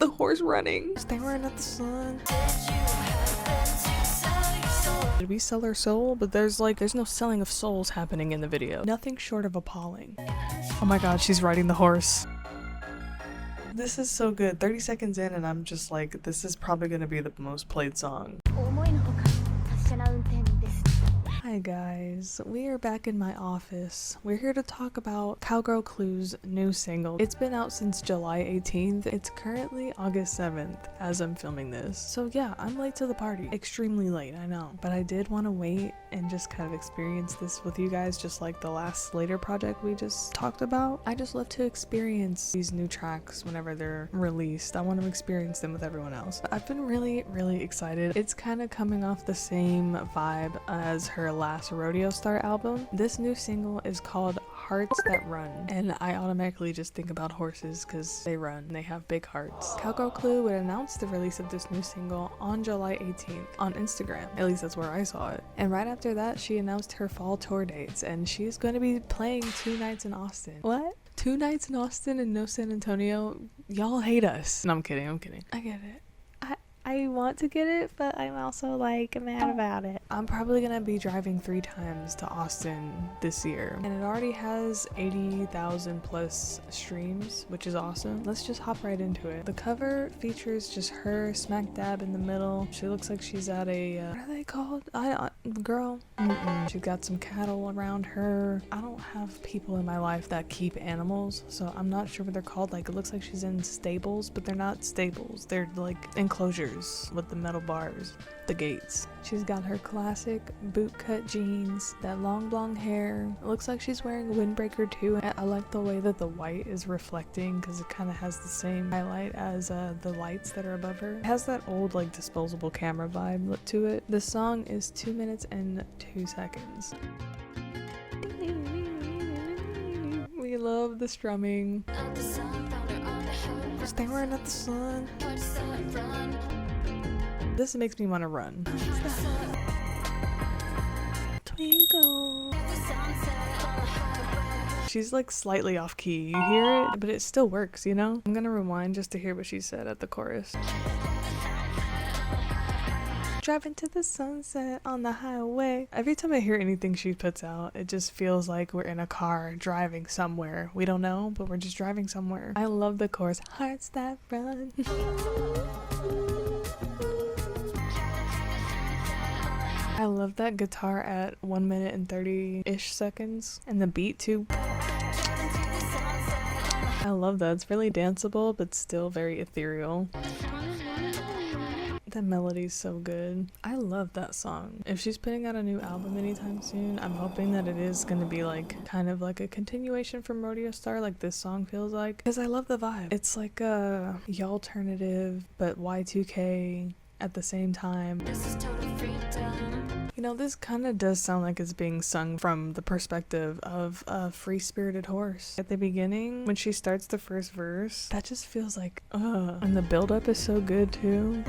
The horse running. Staring at the sun. Did we sell our soul? But there's no selling of souls happening in the video. Nothing short of appalling. Oh my god, she's riding the horse. This is so good. 30 seconds in and I'm just like, this is probably gonna be the most played song. Hi guys, we are back in my office. We're here to talk about Cowgirl Clue's new single. It's been out since July 18th. It's currently August 7th as I'm filming this. So yeah, I'm late to the party. Extremely late, I know. But I did want to wait and just kind of experience this with you guys, just like the last Slater project we just talked about. I just love to experience these new tracks whenever they're released. I want to experience them with everyone else. But I've been really excited. It's kind of coming off the same vibe as her last Rodeo Star album. This new single is called Hearts That Run, and I automatically just think about horses because they run and they have big hearts. Cowgirl Clue would announce the release of this new single on July 18th on Instagram. At least that's where I saw it. And right after that, she announced her fall tour dates, and she's going to be playing 2 nights in Austin. What? 2 nights in Austin and no San Antonio? Y'all hate us. No, I'm kidding. I get it. I want to get it, but I'm also like mad about it. I'm probably gonna be driving 3 times to Austin this year, and it already has 80,000 plus streams, which is awesome. Let's just hop right into it. The cover features just her smack dab in the middle. She looks like she's at a what are they called? Girl. She's got some cattle around her. I don't have people in my life that keep animals, so I'm not sure what they're called. Like, it looks like she's in stables, but they're not stables. They're like enclosures with the metal bars, the gates. She's got her classic bootcut jeans, that long blonde hair. It looks like she's wearing a windbreaker too. I like the way that the white is reflecting because it kind of has the same highlight as the lights that are above her. It has that old like disposable camera vibe to it. The song is 2 minutes and 2 seconds. We love the strumming. Staring at the sun. This makes me want to run. Twinkle. She's like slightly off key. You hear it, but it still works, you know? I'm gonna rewind just to hear what she said at the chorus. Driving to the sunset on the highway. Every time I hear anything she puts out, it just feels like we're in a car driving somewhere. We don't know, but we're just driving somewhere. I love the chorus. Hearts that run. I love that guitar at 1 minute and 30-ish seconds. And the beat too. I love that. It's really danceable, but still very ethereal. That melody's so good. I love that song. If she's putting out a new album anytime soon, I'm hoping that it is gonna be like kind of like a continuation from Rodeo Star, like this song feels like, because I love the vibe. It's like a alternative but Y2K at the same time. This is total freedom. You know, this kind of does sound like it's being sung from the perspective of a free-spirited horse. At the beginning, when she starts the first verse, that just feels like, ugh. And the build-up is so good, too.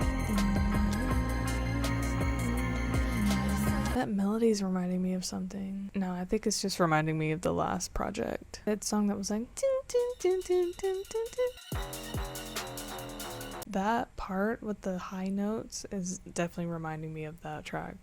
That melody's reminding me of something. No, I think it's just reminding me of the last project. That song that was like... That part with the high notes is definitely reminding me of that track.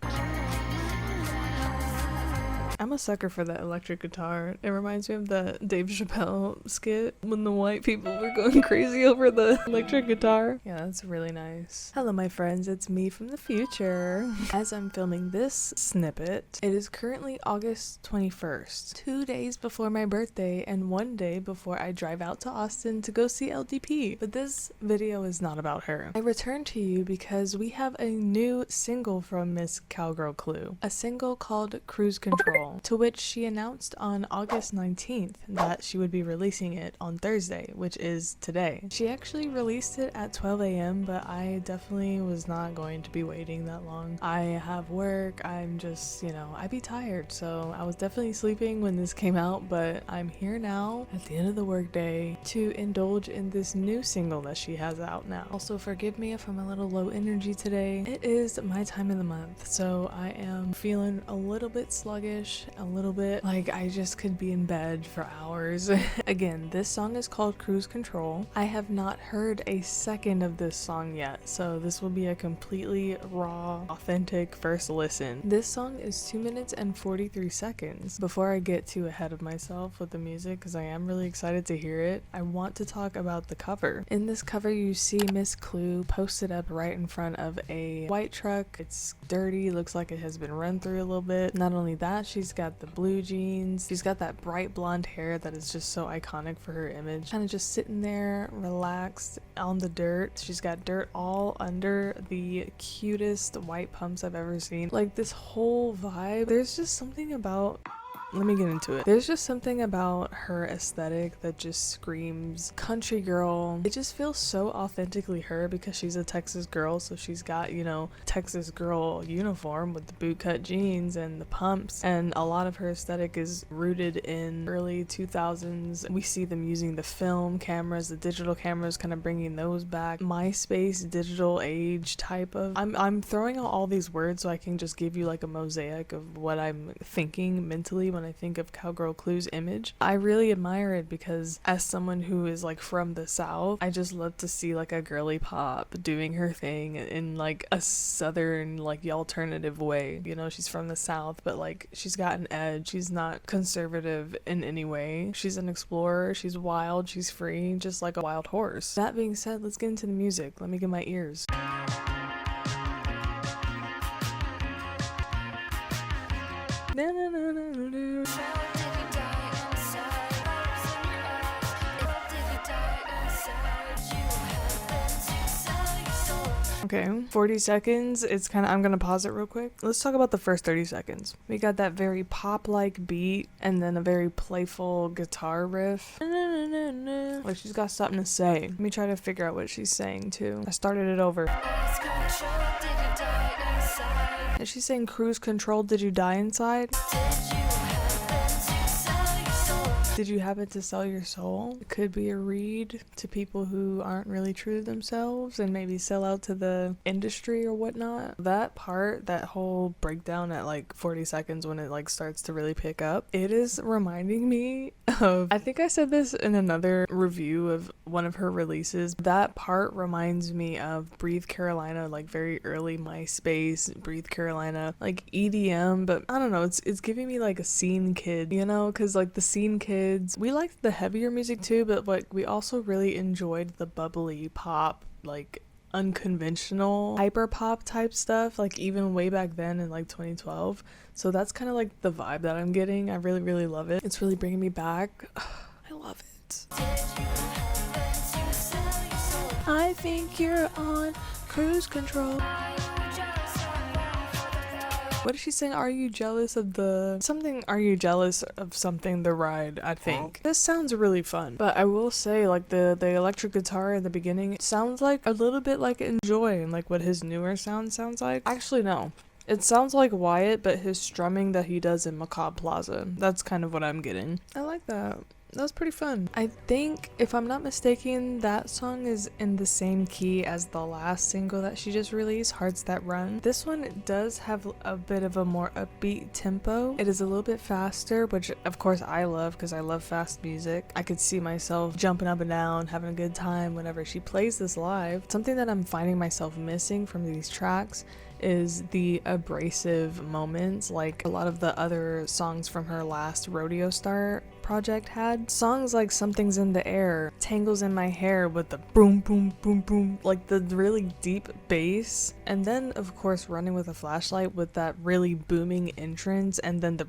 I'm a sucker for that electric guitar. It reminds me of that Dave Chappelle skit when the white people were going crazy over the electric guitar. Yeah, that's really nice. Hello, my friends. It's me from the future. As I'm filming this snippet, it is currently August 21st, 2 days before my birthday and 1 day before I drive out to Austin to go see LDP. But this video is not about her. I returned to you because we have a new single from Miss Cowgirl Clue, a single called Cruise Control, to which she announced on August 19th that she would be releasing it on Thursday, which is today. She actually released it at 12 a.m., but I definitely was not going to be waiting that long. I have work, I'm just, you know, I'd be tired, so I was definitely sleeping when this came out, but I'm here now at the end of the workday to indulge in this new single that she has out now. Also, forgive me if I'm a little low energy today. It is my time of the month, so I am feeling a little bit sluggish. much, a little bit. Like, I just could be in bed for hours. Again, this song is called Cruise Control. I have not heard a second of this song yet, so this will be a completely raw, authentic first listen. This song is 2 minutes and 43 seconds. Before I get too ahead of myself with the music, because I am really excited to hear it, I want to talk about the cover. In this cover, you see Miss Clue posted up right in front of a white truck. It's dirty, looks like it has been run through a little bit. Not only that, she's got the blue jeans, she's got that bright blonde hair that is just so iconic for her image, kind of just sitting there relaxed on the dirt. She's got dirt all under the cutest white pumps I've ever seen. Like, this whole vibe, there's just something about, let me get into it. There's just something about her aesthetic that just screams country girl. It just feels so authentically her because she's a Texas girl, so she's got, you know, Texas girl uniform with the bootcut jeans and the pumps, and a lot of her aesthetic is rooted in early 2000s. We see them using the film cameras, the digital cameras, kind of bringing those back. MySpace digital age type of, I'm throwing out all these words so I can just give you like a mosaic of what I'm thinking mentally when I think of Cowgirl Clue's image. I really admire it because as someone who is like from the South, I just love to see like a girly pop doing her thing in like a southern, like alternative way. You know, she's from the South, but like she's got an edge. She's not conservative in any way. She's an explorer. She's wild. She's free, just like a wild horse. That being said, let's get into the music. Let me get my ears. Okay, 40 seconds. It's kind of, I'm gonna pause it real quick. Let's talk about the first 30 seconds. We got that very pop-like beat and then a very playful guitar riff. Like, she's got something to say. Let me try to figure out what she's saying too. I started it over. Is she saying cruise control, did you die inside? Did you happen to sell your soul? It could be a read to people who aren't really true to themselves and maybe sell out to the industry or whatnot. That part, that whole breakdown at like 40 seconds when it like starts to really pick up, it is reminding me of, I think I said this in another review of one of her releases. That part reminds me of Breathe Carolina, like very early MySpace, Breathe Carolina, like EDM, but I don't know, it's giving me like a scene kid, you know, because like the scene kids, we liked the heavier music too, but like we also really enjoyed the bubbly pop, like unconventional hyper pop type stuff, like even way back then in like 2012. So that's kind of like the vibe that I'm getting. I really love it. It's really bringing me back. I love it. I think you're on cruise control. What is she saying? Are you jealous of the something? Are you jealous of something? The ride, I think. This sounds really fun, but I will say, like the electric guitar in the beginning, it sounds like a little bit like Enjoy and like what his newer sound sounds like. Actually, no. It sounds like Wyatt, but his strumming that he does in Macabre Plaza. That's kind of what I'm getting. I like that. That was pretty fun. I think, if I'm not mistaken, that song is in the same key as the last single that she just released, Hearts That Run. This one does have a bit of a more upbeat tempo. It is a little bit faster, which of course I love because I love fast music. I could see myself jumping up and down, having a good time whenever she plays this live. Something that I'm finding myself missing from these tracks is the abrasive moments, like a lot of the other songs from her last Rodeo Star project had. Songs like Something's in the Air, Tangles in My Hair with the boom boom boom boom, like the really deep bass, and then of course Running with a Flashlight with that really booming entrance, and then the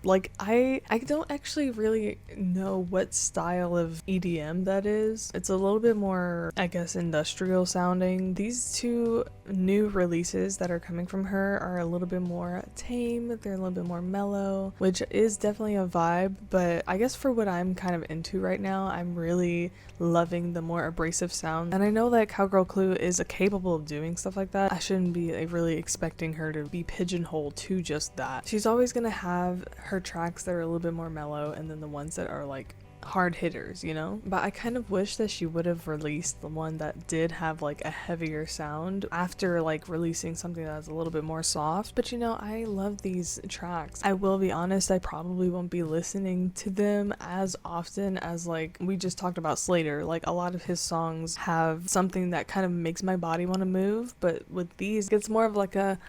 like I don't actually really know what style of EDM that is. It's a little bit more, I guess, industrial sounding. These two new releases that are coming from her are a little bit more tame, they're a little bit more mellow, which is definitely a vibe, but I guess for what I'm kind of into right now, I'm really loving the more abrasive sound. And I know that Cowgirl Clue is capable of doing stuff like that. I shouldn't be really expecting her to be pigeonholed to just that. She's always gonna have her tracks that are a little bit more mellow and then the ones that are like hard hitters, you know? But I kind of wish that she would have released the one that did have like a heavier sound after like releasing something that's a little bit more soft. But you know, I love these tracks. I will be honest, I probably won't be listening to them as often as like we just talked about Slater. Like a lot of his songs have something that kind of makes my body want to move, but with these it's more of like a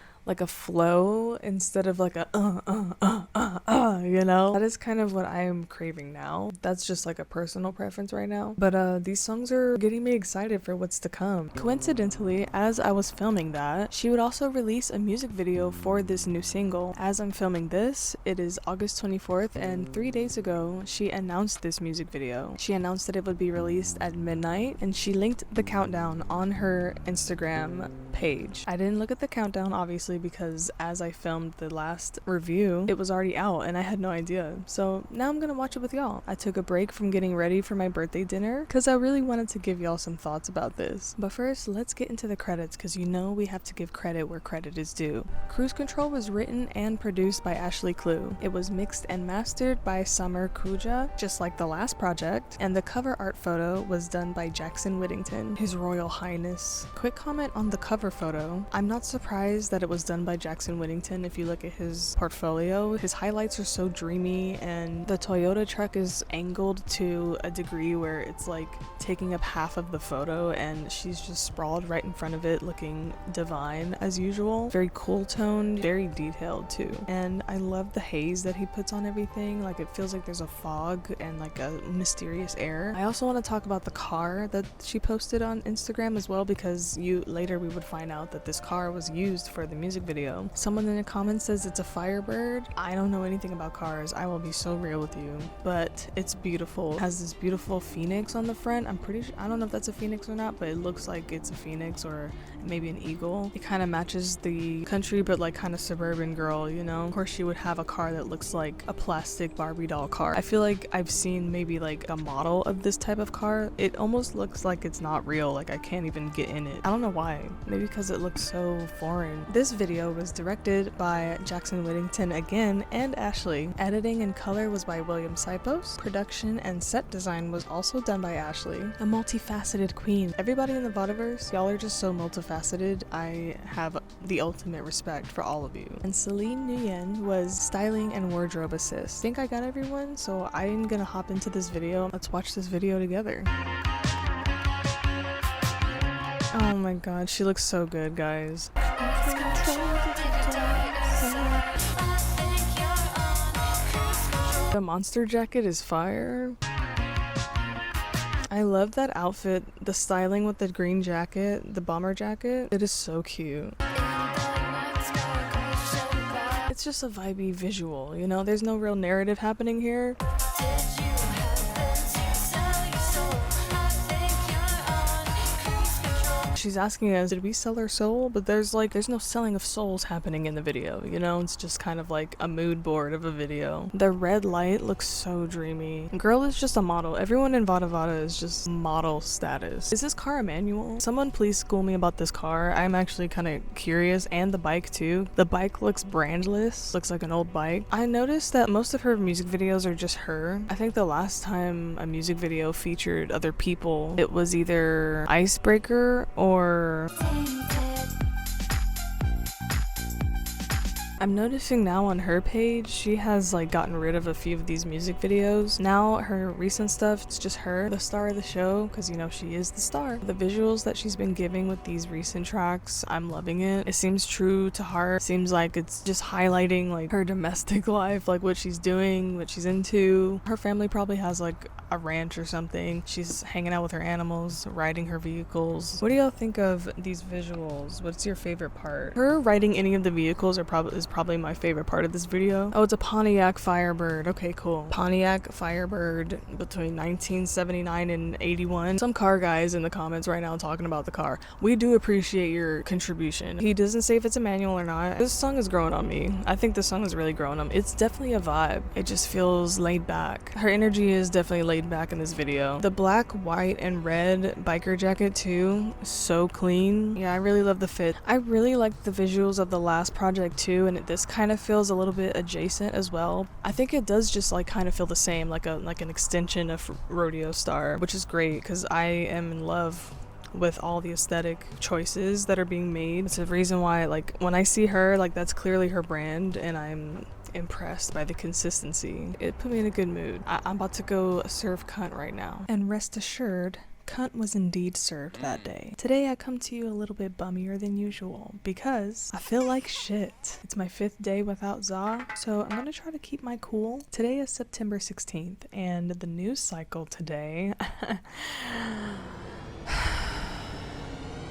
flow instead of like a you know? That is kind of what I am craving now. That's just like a personal preference right now. But these songs are getting me excited for what's to come. Coincidentally, as I was filming that, she would also release a music video for this new single. As I'm filming this, it is August 24th, and 3 days ago, she announced this music video. She announced that it would be released at midnight, and she linked the countdown on her Instagram page. I didn't look at the countdown, obviously, because as I filmed the last review, it was already out and I had no idea. So now I'm gonna watch it with y'all. I took a break from getting ready for my birthday dinner because I really wanted to give y'all some thoughts about this. But first, let's get into the credits, because you know we have to give credit where credit is due. Cruise Control was written and produced by Ashley Clue. It was mixed and mastered by Summer Kuja, just like the last project, and the cover art photo was done by Jackson Whittington, His Royal Highness. Quick comment on the cover photo. I'm not surprised that it was done by Jackson Whittington. If you look at his portfolio, his highlights are so dreamy, and the Toyota truck is angled to a degree where it's like taking up half of the photo, and she's just sprawled right in front of it looking divine as usual. Very cool toned, very detailed too. And I love the haze that he puts on everything. Like it feels like there's a fog and like a mysterious air. I also want to talk about the car that she posted on Instagram as well, because later we would find out that this car was used for the music video. Someone in the comments says it's a Firebird. I don't know anything about cars, I will be so real with you, but it's beautiful. It has this beautiful phoenix on the front. I'm pretty sure, I don't know if that's a phoenix or not, but it looks like it's a phoenix or maybe an eagle. It kind of matches the country but like kind of suburban girl, you know? Of course she would have a car that looks like a plastic Barbie doll car. I feel like I've seen maybe like a model of this type of car. It almost looks like it's not real, like I can't even get in it. I don't know why, maybe because it looks so foreign. This video was directed by Jackson Whittington again and Ashley. Editing and color was by William Sipos. Production and set design was also done by Ashley. A multifaceted queen. Everybody in the Vodiverse, y'all are just so multifaceted. I have the ultimate respect for all of you. And Celine Nguyen was styling and wardrobe assist. I think I got everyone, so I'm gonna hop into this video. Let's watch this video together. Oh my god, she looks so good, guys. The monster jacket is fire. I love that outfit, the styling with the green jacket, the bomber jacket. It is so cute. It's just a vibey visual, you know? There's no real narrative happening here. She's asking us, did we sell our soul? But there's no selling of souls happening in the video, you know? It's just kind of like a mood board of a video. The red light looks so dreamy. Girl is just a model. Everyone in Vada Vada is just model status. Is this car a manual? Someone please school me about this car. I'm actually kind of curious, and the bike too. The bike looks brandless, looks like an old bike. I noticed that most of her music videos are just her. I think the last time a music video featured other people, it was either Icebreaker or I'm noticing now on her page, she has like gotten rid of a few of these music videos. Now her recent stuff, it's just her, the star of the show, because you know she is the star. The visuals that she's been giving with these recent tracks, I'm loving it. It seems true to heart. It seems like it's just highlighting like her domestic life, like what she's doing, what she's into. Her family probably has like a ranch or something. She's hanging out with her animals, riding her vehicles. What do y'all think of these visuals? What's your favorite part? Her riding any of the vehicles is probably my favorite part of this video. Oh, it's a Pontiac Firebird. Okay, cool. Pontiac Firebird between 1979 and 81. Some car guys in the comments right now talking about the car. We do appreciate your contribution. He doesn't say if it's a manual or not. This song is growing on me. I think this song is really growing on me. It's definitely a vibe. It just feels laid back. Her energy is definitely laid back in this video. The black, white, and red biker jacket too, so clean. Yeah, I really love the fit. I really like the visuals of the last project too, and then this kind of feels a little bit adjacent as well. I think it does just like kind of feel the same, like an extension of Rodeo Star, which is great because I am in love with all the aesthetic choices that are being made. It's a reason why, like, when I see her, like, that's clearly her brand, and I'm impressed by the consistency. It put me in a good mood. I'm about to go serve cunt right now. And rest assured, cunt was indeed served that day. Today I come to you a little bit bummier than usual because I feel like shit. It's my 5th day without Za, so I'm gonna try to keep my cool. Today is September 16th, and the news cycle today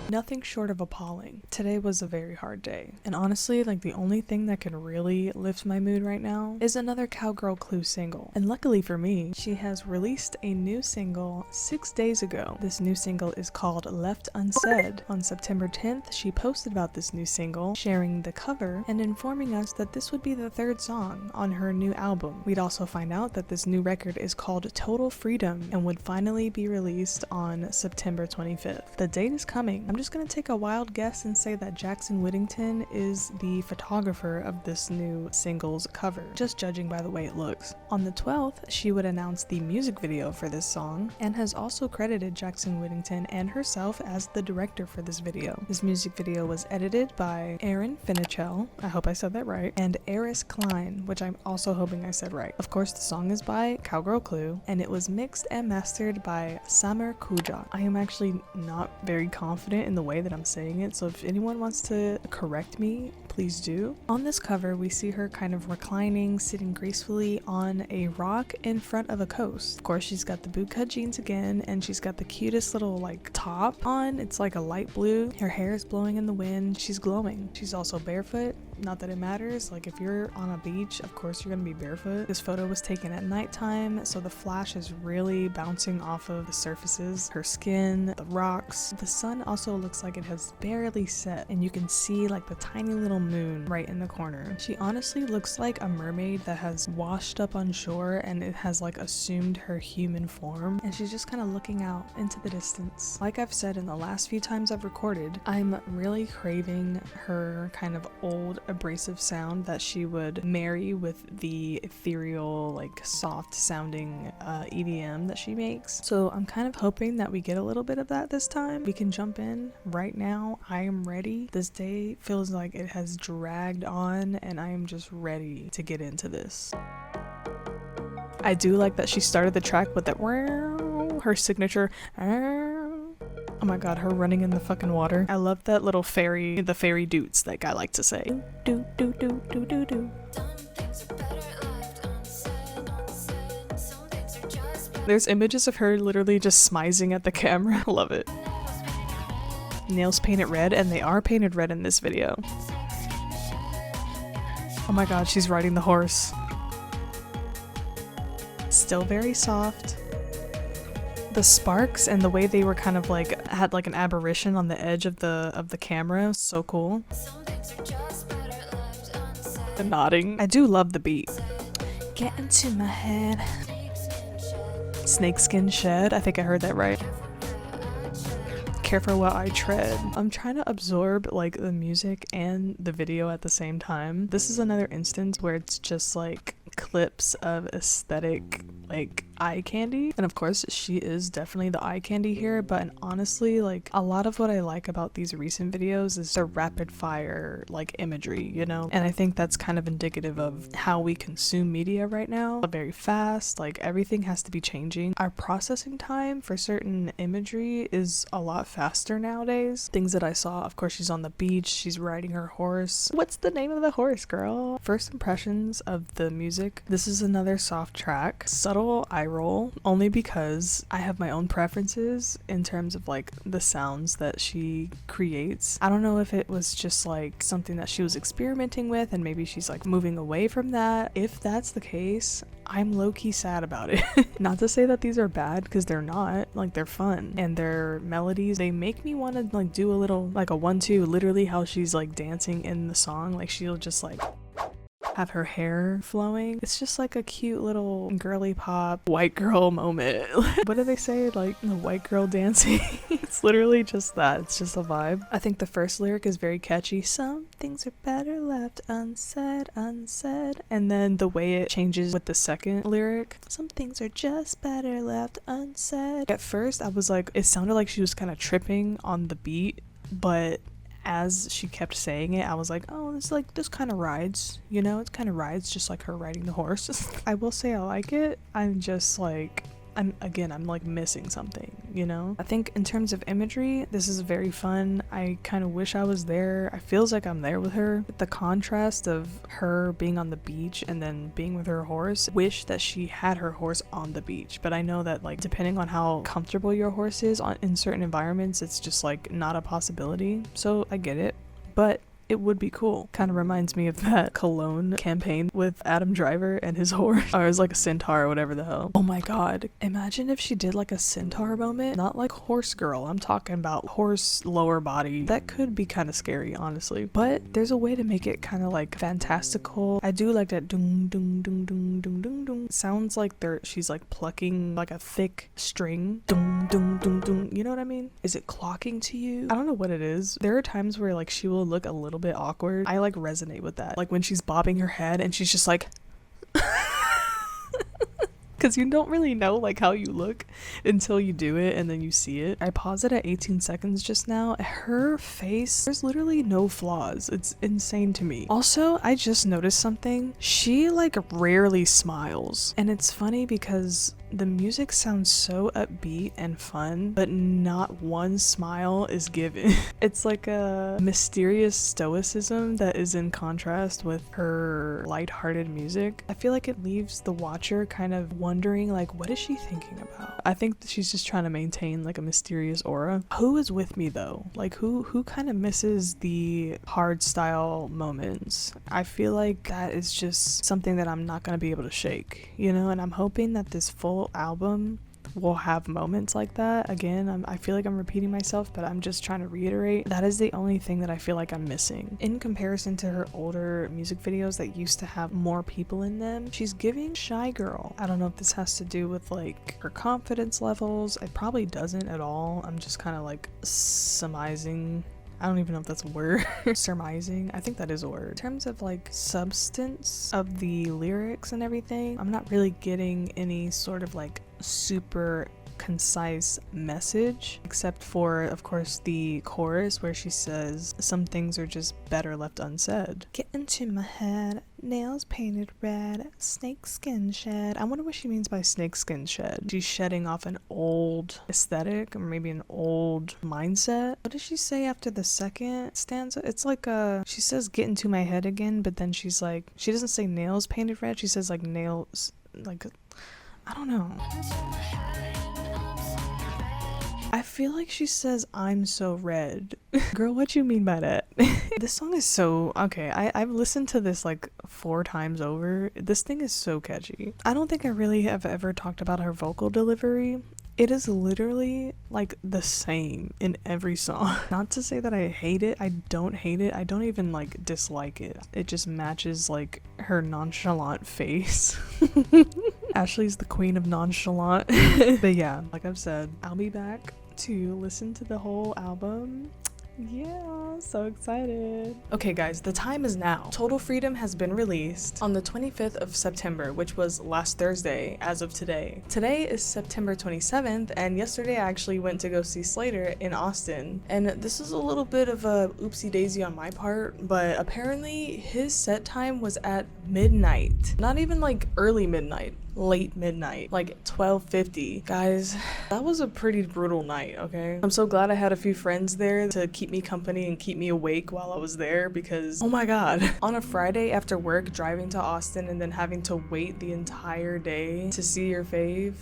nothing short of appalling. Today was a very hard day. And honestly, like, the only thing that can really lift my mood right now is another Cowgirl Clue single. And luckily for me, she has released a new single 6 days ago. This new single is called Left Unsaid. On September 10th, she posted about this new single, sharing the cover and informing us that this would be the 3rd song on her new album. We'd also find out that this new record is called Total Freedom and would finally be released on September 25th. The date is coming. I'm just gonna take a wild guess and say that Jackson Whittington is the photographer of this new single's cover, just judging by the way it looks. On the 12th, she would announce the music video for this song and has also credited Jackson Whittington and herself as the director for this video. This music video was edited by Aaron Finichel, I hope I said that right, and Eris Klein, which I'm also hoping I said right. Of course, the song is by Cowgirl Clue, and it was mixed and mastered by Samer Kujat. I am actually not very confident in the way that I'm saying it, so if anyone wants to correct me, please do. On this cover, we see her kind of reclining, sitting gracefully on a rock in front of a coast. Of course, she's got the bootcut jeans again, and she's got the cutest little like top on. It's like a light blue. Her hair is blowing in the wind. She's glowing. She's also barefoot. Not that it matters, like if you're on a beach, of course you're gonna be barefoot. This photo was taken at nighttime, so the flash is really bouncing off of the surfaces, her skin, the rocks. The sun also looks like it has barely set, and you can see like the tiny little moon right in the corner. She honestly looks like a mermaid that has washed up on shore and it has like assumed her human form, and she's just kind of looking out into the distance. Like I've said in the last few times I've recorded, I'm really craving her kind of old abrasive sound that she would marry with the ethereal, like soft sounding EDM that she makes. So I'm kind of hoping that we get a little bit of that this time. We can jump in right now. I am ready. This day feels like it has dragged on and I am just ready to get into this. I do like that she started the track with that her signature oh my god, her running in the fucking water. I love that little fairy, the fairy doots that guy like to say. Do do do do do do. There's images of her literally just smizing at the camera. I love it. Nails painted red, and they are painted red in this video. Oh my god, she's riding the horse. Still very soft. The sparks and the way they were kind of like had like an aberration on the edge of the camera, so cool. The nodding. I do love the beat. Get into my head. Snakeskin shed. I think I heard that right. Careful what I tread. I'm trying to absorb like the music and the video at the same time. This is another instance where it's just like clips of aesthetic like eye candy, and of course she is definitely the eye candy here, but honestly like a lot of what I like about these recent videos is the rapid fire like imagery, you know, and I think that's kind of indicative of how we consume media right now. Very fast, like everything has to be changing. Our processing time for certain imagery is a lot faster nowadays. Things that I saw, of course she's on the beach, she's riding her horse. What's the name of the horse, girl? First impressions of the music. This is another soft track. Subtle eye roll, only because I have my own preferences in terms of like the sounds that she creates. I don't know if it was just like something that she was experimenting with and maybe she's like moving away from that. If that's the case, I'm low-key sad about it. Not to say that these are bad, because they're not. Like, they're fun, and their melodies, they make me want to like do a little like a 1-2, literally how she's like dancing in the song. Like she'll just like have her hair flowing. It's just like a cute little girly pop white girl moment. What do they say? Like the white girl dancing. It's literally just that. It's just a vibe. I think the first lyric is very catchy. Some things are better left unsaid, unsaid. And then the way it changes with the second lyric, some things are just better left unsaid. At first I was like, it sounded like she was kind of tripping on the beat, but as she kept saying it, I was like, oh, it's like this kind of rides, you know, it kind of rides just like her riding the horse. I will say I like it. I'm just like, I'm like missing something, you know? I think in terms of imagery, this is very fun. I kind of wish I was there. I feels like I'm there with her. The contrast of her being on the beach and then being with her horse. Wish that she had her horse on the beach, but I know that like depending on how comfortable your horse is in certain environments, it's just like not a possibility. So I get it, but it would be cool. Kind of reminds me of that Cologne campaign with Adam Driver and his horse. Or it was like a centaur or whatever the hell. Oh my god. Imagine if she did like a centaur moment. Not like horse girl. I'm talking about horse lower body. That could be kind of scary, honestly. But there's a way to make it kind of like fantastical. I do like that dung dung dung dung dung dung dung. Sounds like she's like plucking like a thick string. Dung dung dung dung. You know what I mean? Is it clocking to you? I don't know what it is. There are times where like she will look a little bit awkward. I like resonate with that, like when she's bobbing her head and she's just like because you don't really know like how you look until you do it and then you see it. I paused it at 18 seconds just now. Her face, there's literally no flaws. It's insane to me. Also, I just noticed something. She like rarely smiles, and it's funny because the music sounds so upbeat and fun, but not one smile is given. It's like a mysterious stoicism that is in contrast with her lighthearted music. I feel like it leaves the watcher kind of wondering like, what is she thinking about? I think she's just trying to maintain like a mysterious aura. Who is with me though? Like who kind of misses the hard style moments? I feel like that is just something that I'm not going to be able to shake, you know, and I'm hoping that this full album will have moments like that. Again, I feel like I'm repeating myself, but I'm just trying to reiterate that is the only thing that I feel like I'm missing. In comparison to her older music videos that used to have more people in them, she's giving shy girl. I don't know if this has to do with like her confidence levels. It probably doesn't at all. I'm just kind of like surmising. I don't even know if that's a word. Surmising. I think that is a word. In terms of like substance of the lyrics and everything, I'm not really getting any sort of like super concise message, except for of course the chorus where she says some things are just better left unsaid. Get into my head, nails painted red, snake skin shed. I wonder what she means by snake skin shed. She's shedding off an old aesthetic or maybe an old mindset. What does she say after the second stanza? It's like she says get into my head again, but then she's like, she doesn't say nails painted red, she says like nails, like I don't know. I feel like she says I'm so red. Girl, what you mean by that? This song is so okay. I've listened to this like 4 times over. This thing is so catchy. I don't think I really have ever talked about her vocal delivery. It is literally like the same in every song. Not to say that I hate it. I don't hate it. I don't even like dislike it. It just matches like her nonchalant face. Ashley's the queen of nonchalant. But yeah, like I've said, I'll be back to listen to the whole album. Yeah, so excited. Okay guys, the time is now. Total Freedom has been released on the 25th of September, which was last Thursday as of today. Today is September 27th, and yesterday I actually went to go see Slater in Austin. And this is a little bit of a oopsie daisy on my part, but apparently his set time was at midnight. Not even like early midnight. Late midnight, like 12:50. Guys, that was a pretty brutal night, okay? I'm so glad I had a few friends there to keep me company and keep me awake while I was there because, oh my god. On a Friday after work, driving to Austin and then having to wait the entire day to see your fave.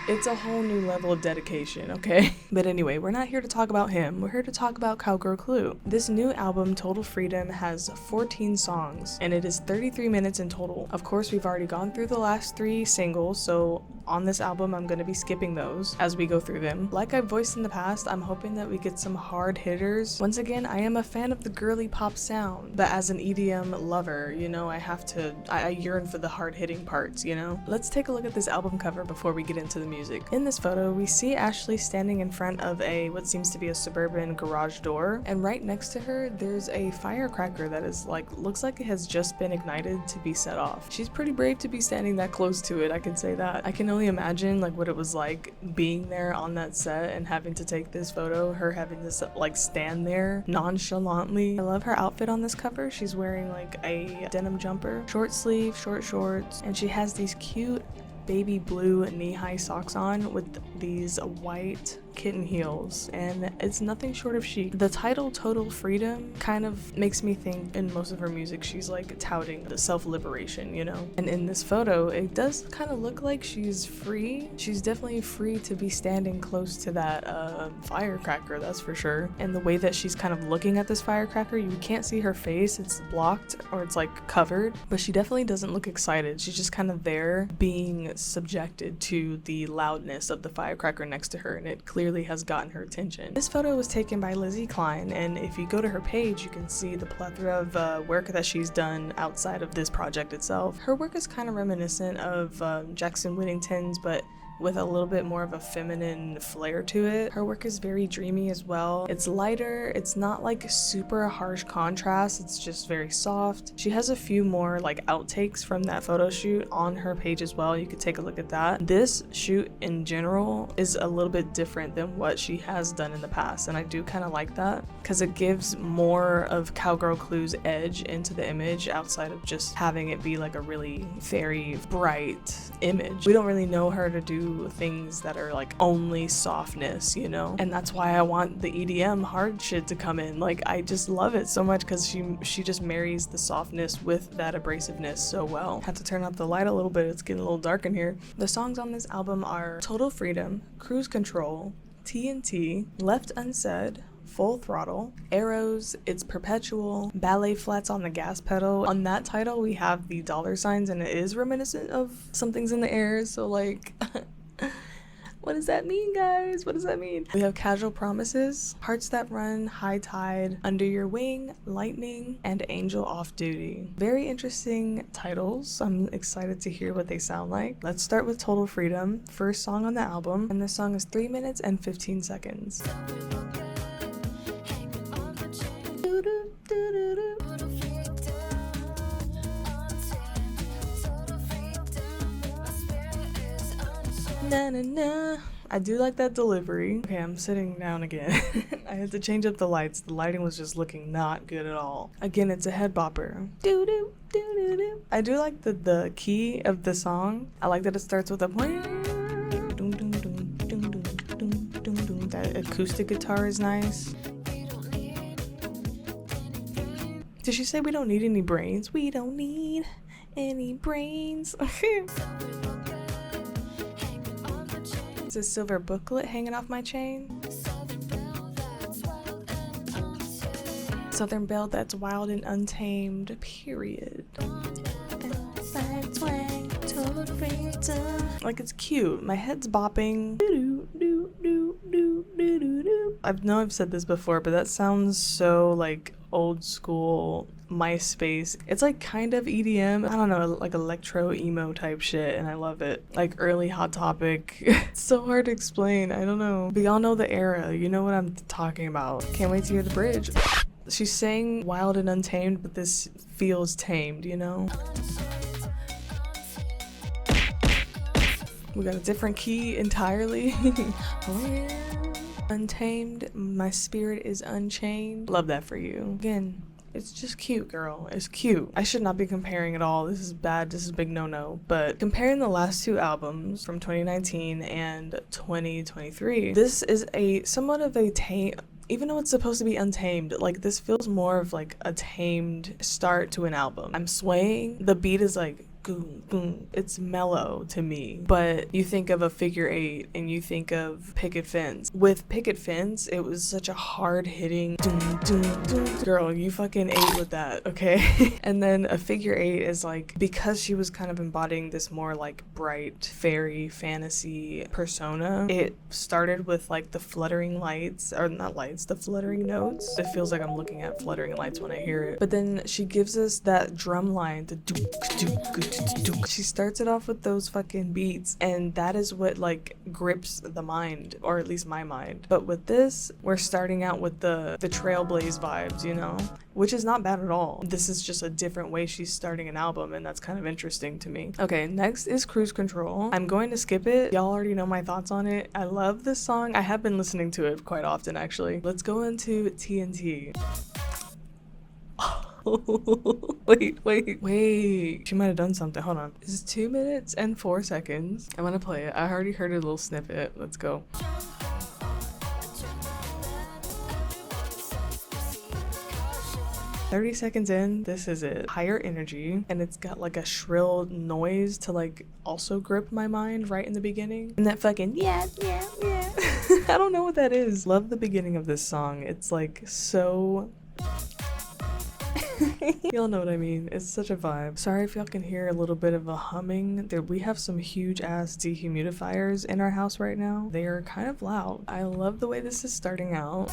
It's a whole new level of dedication, okay? But anyway, we're not here to talk about him. We're here to talk about Cowgirl Clue. This new album, Total Freedom, has 14 songs, and it is 33 minutes in total. Of course, we've already gone through the last 3 singles, so on this album. I'm gonna be skipping those as we go through them. Like I voiced in the past, I'm hoping that we get some hard hitters. Once again, I am a fan of the girly pop sound, but as an EDM lover, you know, I yearn for the hard hitting parts, you know? Let's take a look at this album cover before we get into the music. In this photo, we see Ashley standing in front of what seems to be a suburban garage door, and right next to her, there's a firecracker that is looks like it has just been ignited to be set off. She's pretty brave to be standing that close to it, I can say that. I can only imagine what it was like being there on that set and having to take this photo, her having to stand there nonchalantly. I love her outfit on this cover. She's wearing a denim jumper, short sleeve, short shorts, and she has these cute baby blue knee-high socks on with these white kitten heels, and it's nothing short of chic. The title Total Freedom kind of makes me think in most of her music she's touting the self-liberation, you know? And in this photo it does kind of look like she's free. She's definitely free to be standing close to that firecracker, that's for sure. And the way that she's kind of looking at this firecracker, you can't see her face, it's blocked or it's covered, but she definitely doesn't look excited. She's just kind of there being subjected to the loudness of the firecracker next to her, and it clearly has gotten her attention. This photo was taken by Lizzie Klein, and if you go to her page, you can see the plethora of work that she's done outside of this project itself. Her work is kind of reminiscent of Jackson Whittington's, but with a little bit more of a feminine flair to it. Her work is very dreamy as well. It's lighter, it's not super harsh contrast, it's just very soft. She has a few more outtakes from that photo shoot on her page as well. You could take a look at that. This shoot in general is a little bit different than what she has done in the past, and I do kind of like that because it gives more of Cowgirl Clue's edge into the image outside of just having it be a really very bright image. We don't really know her to do things that are only softness, you know? And that's why I want the EDM hard shit to come in. I just love it so much because she just marries the softness with that abrasiveness so well. Have to turn up the light a little bit, it's getting a little dark in here. The songs on this album are Total Freedom, Cruise Control, TNT, Left Unsaid, Full Throttle, Arrows, It's Perpetual, Ballet Flats on the Gas Pedal. On that title we have the dollar signs, and it is reminiscent of Something's in the Air, so what does that mean, guys? What does that mean? We have Casual Promises, Hearts That Run, High Tide, Under Your Wing, Lightning, and Angel Off Duty. Very interesting titles. I'm excited to hear what they sound like. Let's start with Total Freedom, first song on the album, and this song is 3 minutes and 15 seconds. Na na na. I do like that delivery. Okay, I'm sitting down again. I had to change up the lights. The lighting was just looking not good at all. Again, it's a head bopper. Doo doo doo doo doo. I do like the key of the song. I like that it starts with a that acoustic guitar is nice. Did she say we don't need any brains? We don't need any brains. It's a silver booklet hanging off my chain. Southern Belle that's wild and untamed, period. It's cute. My head's bopping. I know I've said this before, but that sounds so old school MySpace. It's kind of EDM. I don't know, electro emo type shit, and I love it. Early Hot Topic. It's so hard to explain. I don't know. But y'all know the era. You know what I'm talking about. Can't wait to hear the bridge. She's saying wild and untamed, but this feels tamed, you know? We got a different key entirely. Oh yeah. Untamed, my spirit is unchained. Love that for you. Again, it's just cute, girl. It's cute. I should not be comparing at all. This is bad. This is a big no-no. But comparing the last two albums from 2019 and 2023, this is somewhat of a tame, even though it's supposed to be untamed, this feels more of a tamed start to an album. I'm swaying. The beat is boom, boom. It's mellow to me. But you think of a figure eight and you think of picket fence. With picket fence, it was such a hard hitting girl, you fucking ate with that, okay? And then a figure eight is like, because she was kind of embodying this more like bright fairy fantasy persona, it started with like the fluttering lights, or not lights, the fluttering notes. It feels like I'm looking at fluttering lights when I hear it. But then she gives us that drum line, the dook. She starts it off with those fucking beats, and that is what like grips the mind, or at least my mind. But with this, we're starting out with the trailblaze vibes, you know, which is not bad at all. This is just a different way she's starting an album, and that's kind of interesting to me. Okay, next is Cruise Control. I'm going to skip it. Y'all already know my thoughts on it. I love this song. I have been listening to it quite often, actually. Let's go into TNT. Wait. She might have done something. Hold on. This is 2 minutes and 4 seconds. I'm gonna play it. I already heard a little snippet. Let's go. 30 seconds in, this is it. Higher energy, and it's got like a shrill noise to like also grip my mind right in the beginning. And that fucking yeah. I don't know what that is. Love the beginning of this song. It's like so... Y'all know what I mean. It's such a vibe. Sorry if y'all can hear a little bit of a humming. We have some huge ass dehumidifiers in our house right now. They are kind of loud. I love the way this is starting out.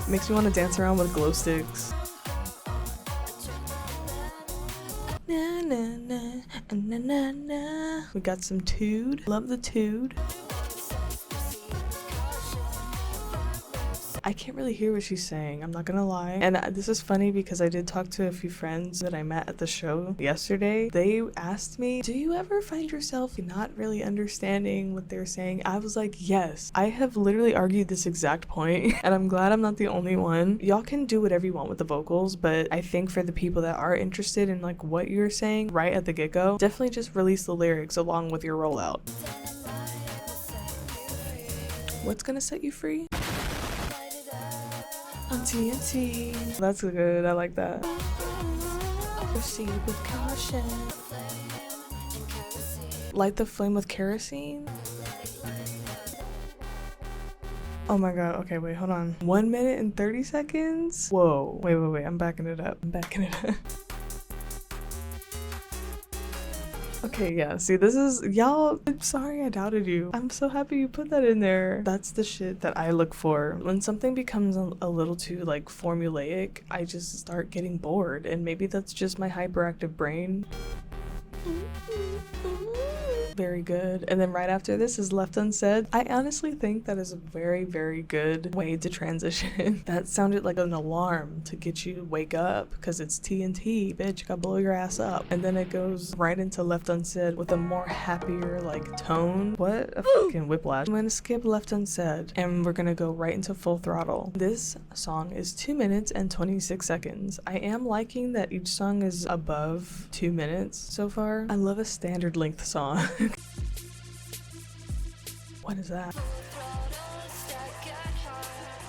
Makes me want to dance around with glow sticks. Na, na, na, na, na, na. We got some tood. Love the tood. I can't really hear what she's saying, I'm not gonna lie. And this is funny because I did talk to a few friends that I met at the show yesterday. They asked me, do you ever find yourself not really understanding what they're saying? I was like, yes. I have literally argued this exact point, and I'm glad I'm not the only one. Y'all can do whatever you want with the vocals, but I think for the people that are interested in like what you're saying right at the get-go, definitely just release the lyrics along with your rollout. What's gonna set you free? On TNT. That's good, I like that. Proceed with caution. Light the flame with kerosene? Oh my god, okay, wait, hold on. 1 minute and 30 seconds? Whoa, wait, I'm backing it up. Okay, yeah, see, this is, y'all, I'm sorry I doubted you. I'm so happy you put that in there. That's the shit that I look for. When something becomes a little too, like, formulaic, I just start getting bored, and maybe that's just my hyperactive brain. Very good. And then right after this is Left Unsaid. I honestly think that is a very, very good way to transition. That sounded like an alarm to get you to wake up because it's TNT, bitch, you gotta blow your ass up. And then it goes right into Left Unsaid with a more happier like tone. What a fucking whiplash. I'm gonna skip Left Unsaid and we're gonna go right into Full Throttle. This song is 2 minutes and 26 seconds. I am liking that each song is above 2 minutes so far. I love a standard length song. What is that?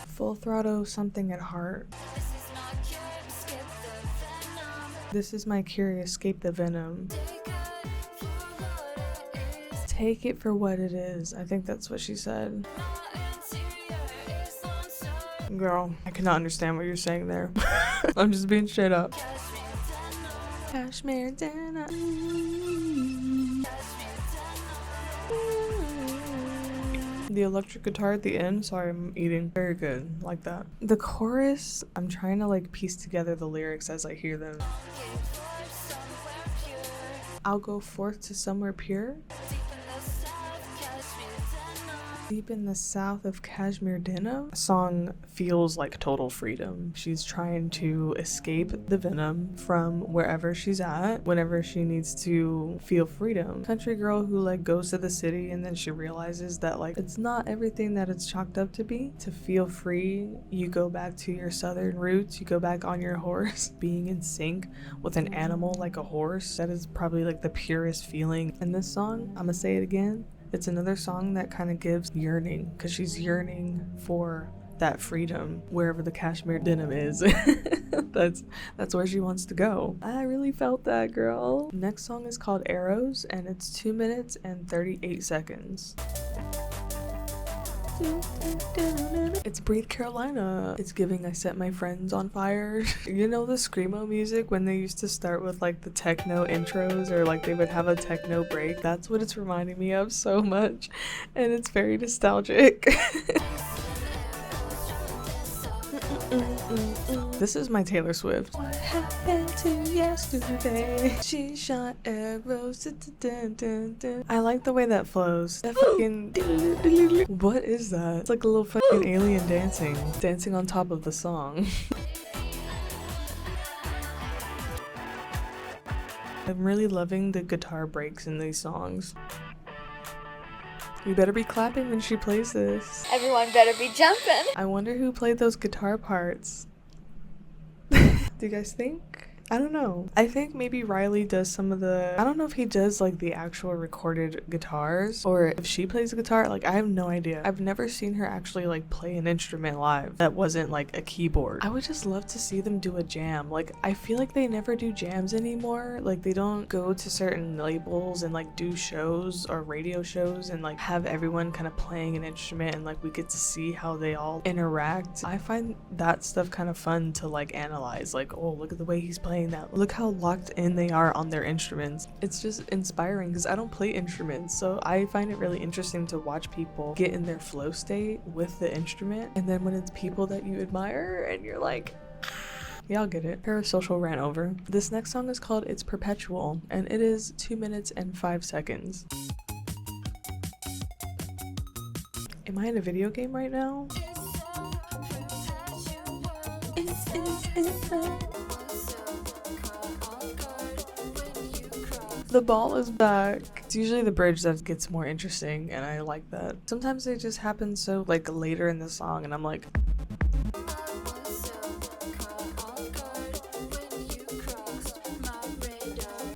Full Throttle something at heart. This is my cure, escape the venom. Take it for what it is. I think that's what she said. Girl, I cannot understand what you're saying there. I'm just being straight up. Cashmere denim. The electric guitar at the end, sorry, I'm eating. Very good, like that. The chorus, I'm trying to like piece together the lyrics as I hear them. I'll go forth to somewhere pure. Deep in the south of Kashmir Denim. The song feels like total freedom. She's trying to escape the venom from wherever she's at whenever she needs to feel freedom. Country girl who like goes to the city and then she realizes that like it's not everything that it's chalked up to be. To feel free, you go back to your southern roots, you go back on your horse. Being in sync with an animal like a horse, that is probably like the purest feeling. In this song, I'm gonna say it again, it's another song that kind of gives yearning, because she's yearning for that freedom wherever the cashmere denim is. That's where she wants to go. I really felt that, girl. Next song is called Arrows, and it's 2 minutes and 38 seconds. It's Breathe Carolina. It's giving I Set My Friends on Fire. You know the screamo music when they used to start with like the techno intros, or like they would have a techno break? That's what it's reminding me of so much, and it's very nostalgic. This is my Taylor Swift. What happened to yesterday? She shot arrows. I like the way that flows. That fucking what is that? It's like a little fucking alien dancing on top of the song. I'm really loving the guitar breaks in these songs. You better be clapping when she plays this. Everyone better be jumping. I wonder who played those guitar parts. Do you guys think? I don't know. I think maybe Riley does some of the, I don't know if he does like the actual recorded guitars or if she plays the guitar. Like I have no idea. I've never seen her actually like play an instrument live that wasn't like a keyboard. I would just love to see them do a jam. Like I feel like they never do jams anymore. Like they don't go to certain labels and like do shows or radio shows and like have everyone kind of playing an instrument and like we get to see how they all interact. I find that stuff kind of fun to like analyze. Like, oh, look at the way he's playing that. Look how locked in they are on their instruments. It's just inspiring because I don't play instruments, so I find it really interesting to watch people get in their flow state with the instrument, and then when it's people that you admire and you're like, y'all get it. Parasocial ran over. This next song is called It's Perpetual, and it is 2 minutes and 5 seconds. Am I in a video game right now? The ball is back. It's usually the bridge that gets more interesting, and I like that. Sometimes they just happen so like later in the song, and I'm like,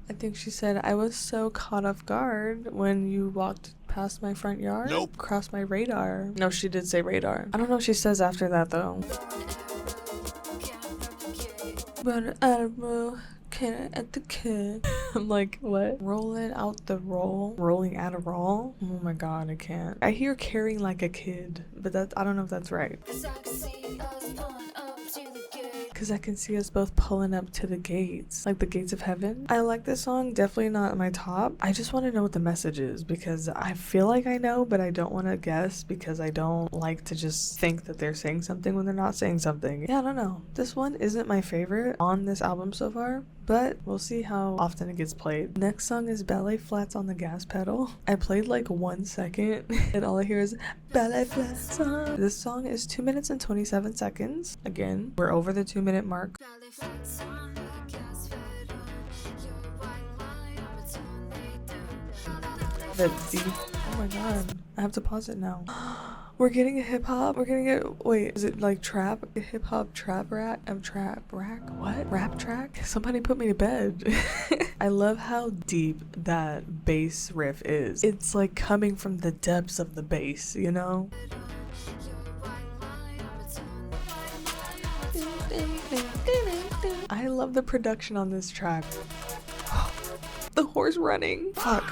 I think she said, I was so caught off guard when you walked past my front yard. Nope. Crossed my radar. No, she did say radar. I don't know what she says after that though. But I don't know. At the kid. I'm like, what? Rolling out the roll? Rolling out a roll? Oh my god, I can't. I hear carrying like a kid, but that I don't know if that's right. Because I can see us both pulling up to the gates, like the gates of heaven. I like this song, definitely not my top. I just want to know what the message is because I feel like I know, but I don't want to guess because I don't like to just think that they're saying something when they're not saying something. Yeah, I don't know. This one isn't my favorite on this album so far, but we'll see how often it gets played. Next song is Ballet Flats on the Gas Pedal. I played like 1 second and all I hear is ballet flats on. This song is 2 minutes and 27 seconds. Again, we're over the 2 minute mark. The deep, oh my god, I have to pause it now. We're getting a hip hop. We're getting a, wait, is it like trap? A hip hop trap rack? Trap rack? What? Rap track? Somebody put me to bed. I love how deep that bass riff is. It's like coming from the depths of the bass, you know? I love the production on this track. The horse running. Fuck.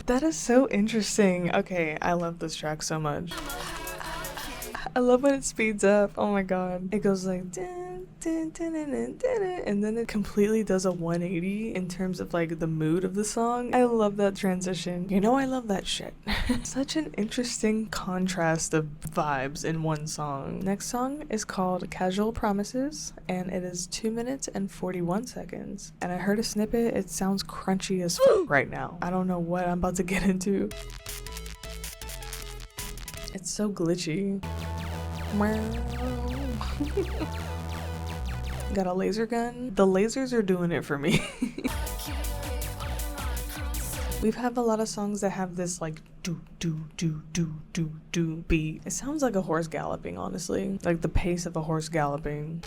That is so interesting. Okay, I love this track so much. I love when it speeds up. Oh my god. It goes like dun, dun, dun, dun, dun, dun, dun, and then it completely does a 180 in terms of like the mood of the song. I love that transition. You know, I love that shit. Such an interesting contrast of vibes in one song. Next song is called Casual Promises, and it is 2 minutes and 41 seconds. And I heard a snippet. It sounds crunchy as fuck right now. I don't know what I'm about to get into. It's so glitchy. Got a laser gun. The lasers are doing it for me. We've had a lot of songs that have this like do do do do do do beat. It sounds like a horse galloping, honestly. Like the pace of a horse galloping.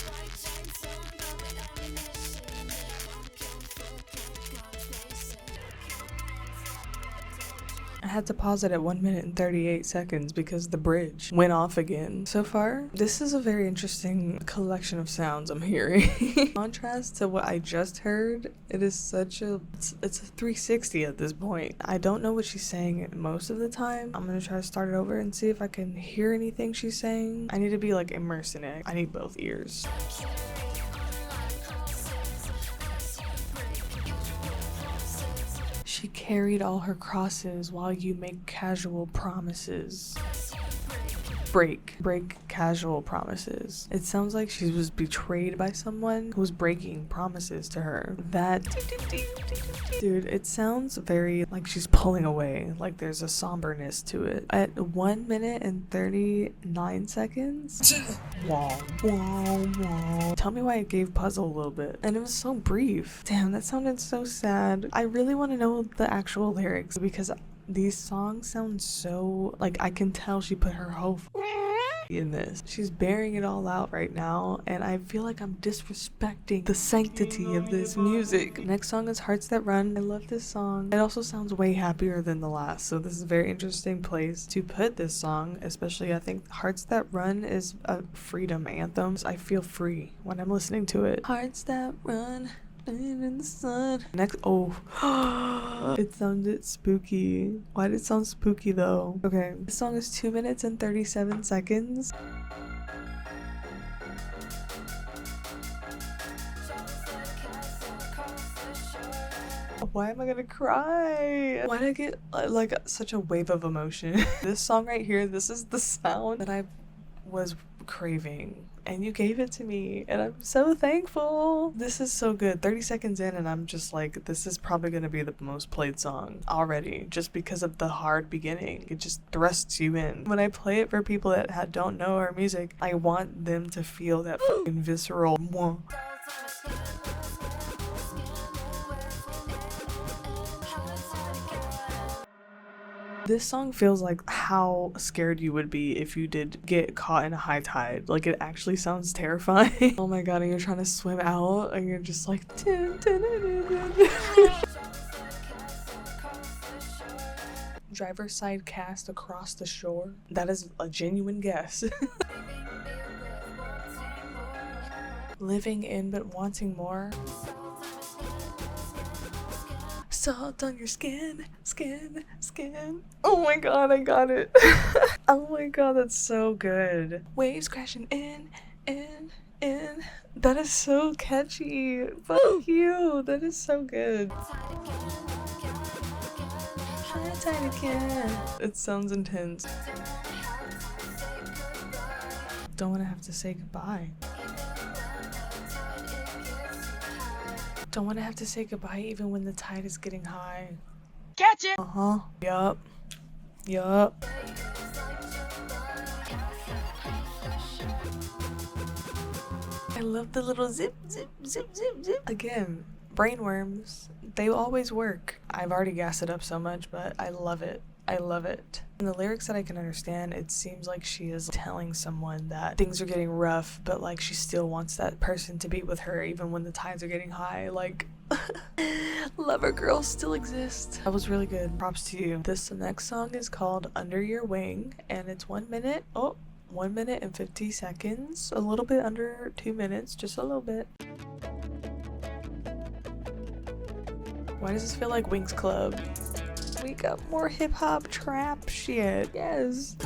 I had to pause it at 1 minute and 38 seconds because the bridge went off again. So far, this is a very interesting collection of sounds I'm hearing. In contrast to what I just heard, it is such a, it's a 360 at this point. I don't know what she's saying most of the time. I'm gonna try to start it over and see if I can hear anything she's saying. I need to be like immersed in it. I need both ears. She carried all her crosses while you make casual promises. Break casual promises. It sounds like she was betrayed by someone who was breaking promises to her. That dude, it sounds very like she's pulling away, like there's a somberness to it. At 1 minute and 39 seconds. Wow. Tell me why it gave puzzle a little bit. And it was so brief. Damn, that sounded so sad. I really want to know the actual lyrics because these songs sound so like I can tell she put her whole in this. She's bearing it all out right now, and I feel like I'm disrespecting the sanctity of this music. Next song is Hearts That Run. I love this song. It also sounds way happier than the last, so this is a very interesting place to put this song, especially I think Hearts That Run is a freedom anthem. I feel free when I'm listening to it. Hearts that run in the sun. Next, it sounded spooky. Why did it sound spooky though? Okay, this song is 2 minutes and 37 seconds. Why am I gonna cry? Why did I get like such a wave of emotion? This song right here, this is the sound that I was craving, and you gave it to me, and I'm so thankful. This is so good. 30 seconds in and I'm just like, this is probably gonna be the most played song already, just because of the hard beginning. It just thrusts you in. When I play it for people that don't know our music, I want them to feel that fucking visceral mwah. This song feels like how scared you would be if you did get caught in a high tide. Like, it actually sounds terrifying. Oh my god, and you're trying to swim out and you're just like driver's side cast across the shore. That is a genuine guess. Living in but wanting more. Salt on your skin. Oh my god, I got it. Oh my god, that's so good. Waves crashing in. That is so catchy. Fuck you. That is so good. It sounds intense. Don't want to have to say goodbye. Don't want to have to say goodbye even when the tide is getting high. Catch it! Yup. I love the little zip. Again, brainworms. They always work. I've already gassed it up so much, but I love it. In the lyrics that I can understand, it seems like she is telling someone that things are getting rough, but like she still wants that person to be with her even when the tides are getting high. Like, lover girls still exist. That was really good. Props to you. This next song is called Under Your Wing, and it's 1 minute. 1 minute and 50 seconds. A little bit under 2 minutes, just a little bit. Why does this feel like Wings Club? We got more hip-hop trap shit. Yes.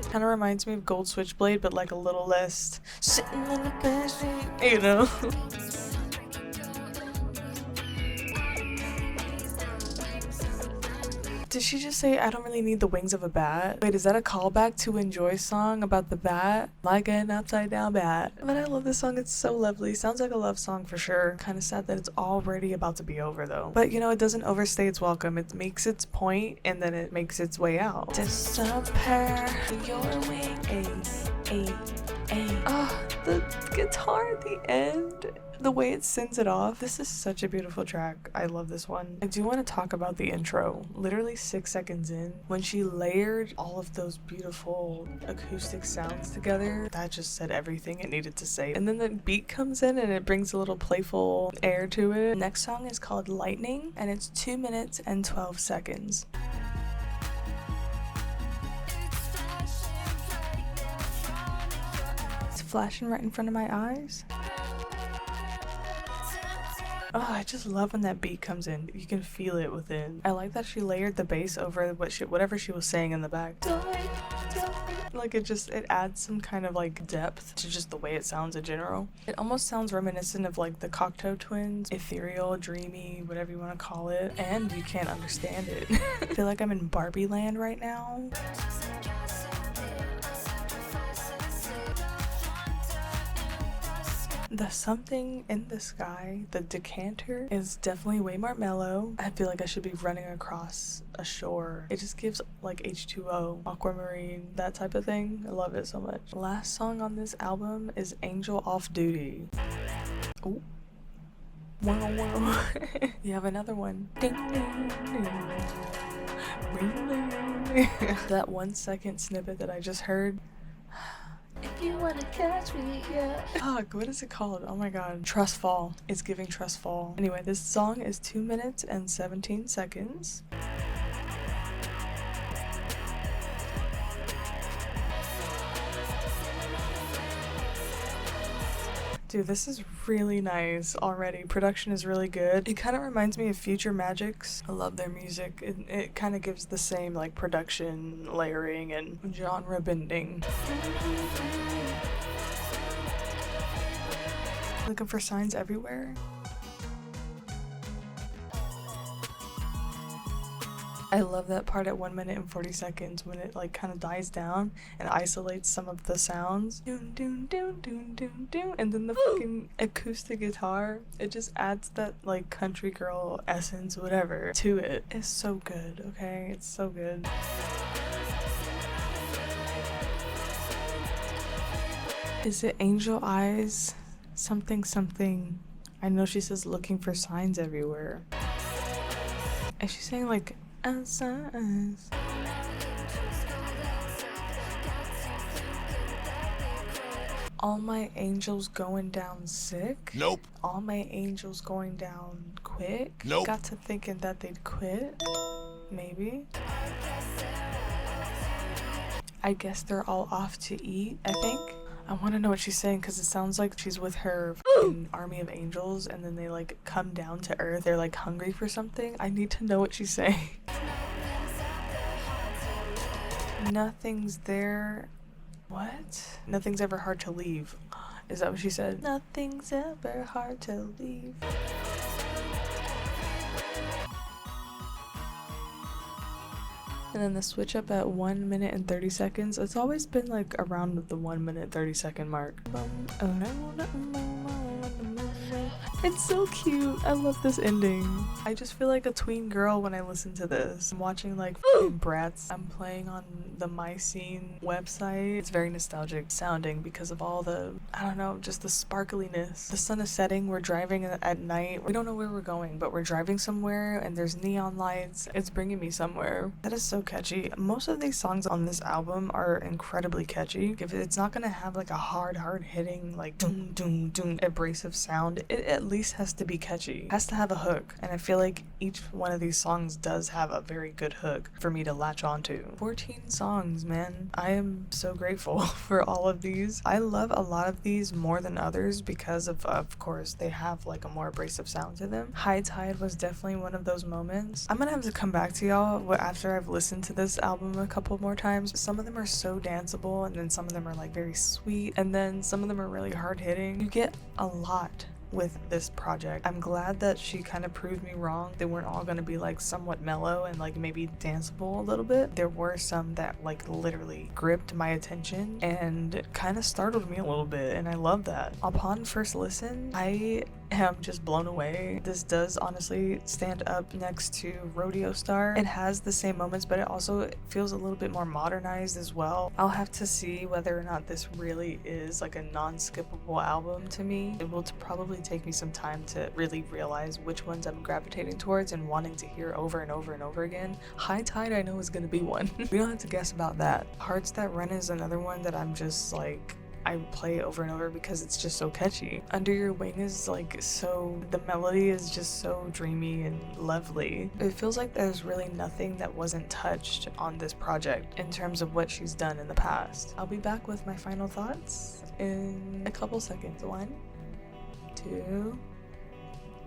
Kind of reminds me of Gold Switchblade, but like a little less sitting in the best, you know. Did she just say, I don't really need the wings of a bat? Wait, is that a callback to Enjoy's song about the bat? Like an upside down bat. But I love this song, it's so lovely. Sounds like a love song for sure. Kind of sad that it's already about to be over though. But you know, it doesn't overstay its welcome. It makes its point and then it makes its way out. Disappear your wing, ay. Oh, the guitar. guitar at the end, the way it sends it off. This is such a beautiful track. I love this one. I do want to talk about the intro. Literally 6 seconds in, when she layered all of those beautiful acoustic sounds together, that just said everything it needed to say. And then the beat comes in and it brings a little playful air to it. Next song is called Lightning, and it's 2 minutes and 12 seconds. It's flashing right in front of my eyes. Oh, I just love when that beat comes in. You can feel it within. I like that she layered the bass over whatever she was saying in the back. Like it adds some kind of like depth to just the way it sounds in general. It almost sounds reminiscent of like the Cocteau Twins, ethereal, dreamy, whatever you want to call it, and you can't understand it. I feel like I'm in Barbie land right now. The something in the sky, the decanter, is definitely way more mellow. I feel like I should be running across a shore. It just gives like H2O, aquamarine, that type of thing. I love it so much. The last song on this album is Angel Off Duty. Ooh. Wow, wow. You have another one. Ding, ding, ding. That 1 second snippet that I just heard. If you wanna catch me, yeah. Fuck, what is it called? Oh my god. Trust Fall. It's giving Trust Fall. Anyway, this song is 2 minutes and 17 seconds. Dude, this is really nice already. Production is really good. It kind of reminds me of Future Magics. I love their music. It kind of gives the same like production, layering, and genre bending. Looking for signs everywhere. I love that part at 1 minute and 40 seconds when it like kind of dies down and isolates some of the sounds. Doon, doon, doon, doon, doon, doon. And then the fucking acoustic guitar, it just adds that like country girl essence, whatever, to it. It's so good, okay? It's so good. Is it Angel Eyes? Something, something. I know she says looking for signs everywhere. Is she saying like Unsaid? All my angels going down sick? Nope. All my angels going down quick? Nope. Got to thinking that they'd quit? Maybe. I guess they're all off to eat, I think. I want to know what she's saying because it sounds like she's with her army of angels and then they like come down to earth. They're like hungry for something. I need to know what she's saying. Nothing's there. What? Nothing's ever hard to leave. Is that what she said? Nothing's ever hard to leave. And then the switch up at 1 minute and 30 seconds. It's always been like around the 1 minute 30 second mark. It's so cute. I love this ending. I just feel like a tween girl when I listen to this. I'm watching like Bratz. I'm playing on the My Scene website. It's very nostalgic sounding because of all the, I don't know, just the sparkliness. The sun is setting. We're driving at night. We don't know where we're going, but we're driving somewhere and there's neon lights. It's bringing me somewhere. That is so catchy. Most of these songs on this album are incredibly catchy. If it's not gonna have like a hard hitting like doom doom doom abrasive sound, it at least has to be catchy. It has to have a hook, and I feel like each one of these songs does have a very good hook for me to latch onto. 14 songs, man. I am so grateful for all of these. I love a lot of these more than others because of course they have like a more abrasive sound to them. High Tide was definitely one of those moments. I'm gonna have to come back to y'all after I've listened to this album a couple more times. Some of them are so danceable, and then some of them are like very sweet, and then some of them are really hard hitting. You get a lot with this project. I'm glad that she kind of proved me wrong. They weren't all gonna be like somewhat mellow and like maybe danceable a little bit. There were some that like literally gripped my attention and kind of startled me a little bit, and I love that. Upon first listen, I am just blown away. This does honestly stand up next to Rodeo Star. It has the same moments, but it also feels a little bit more modernized as well. I'll have to see whether or not this really is like a non-skippable album to me. It will probably take me some time to really realize which ones I'm gravitating towards and wanting to hear over and over and over again. High Tide I know is gonna be one. We don't have to guess about that. Hearts That Run is another one that I'm just like, I play over and over because it's just so catchy. Under Your Wing is like so, the melody is just so dreamy and lovely. It feels like there's really nothing that wasn't touched on this project in terms of what she's done in the past. I'll be back with my final thoughts in a couple seconds. 1, 2,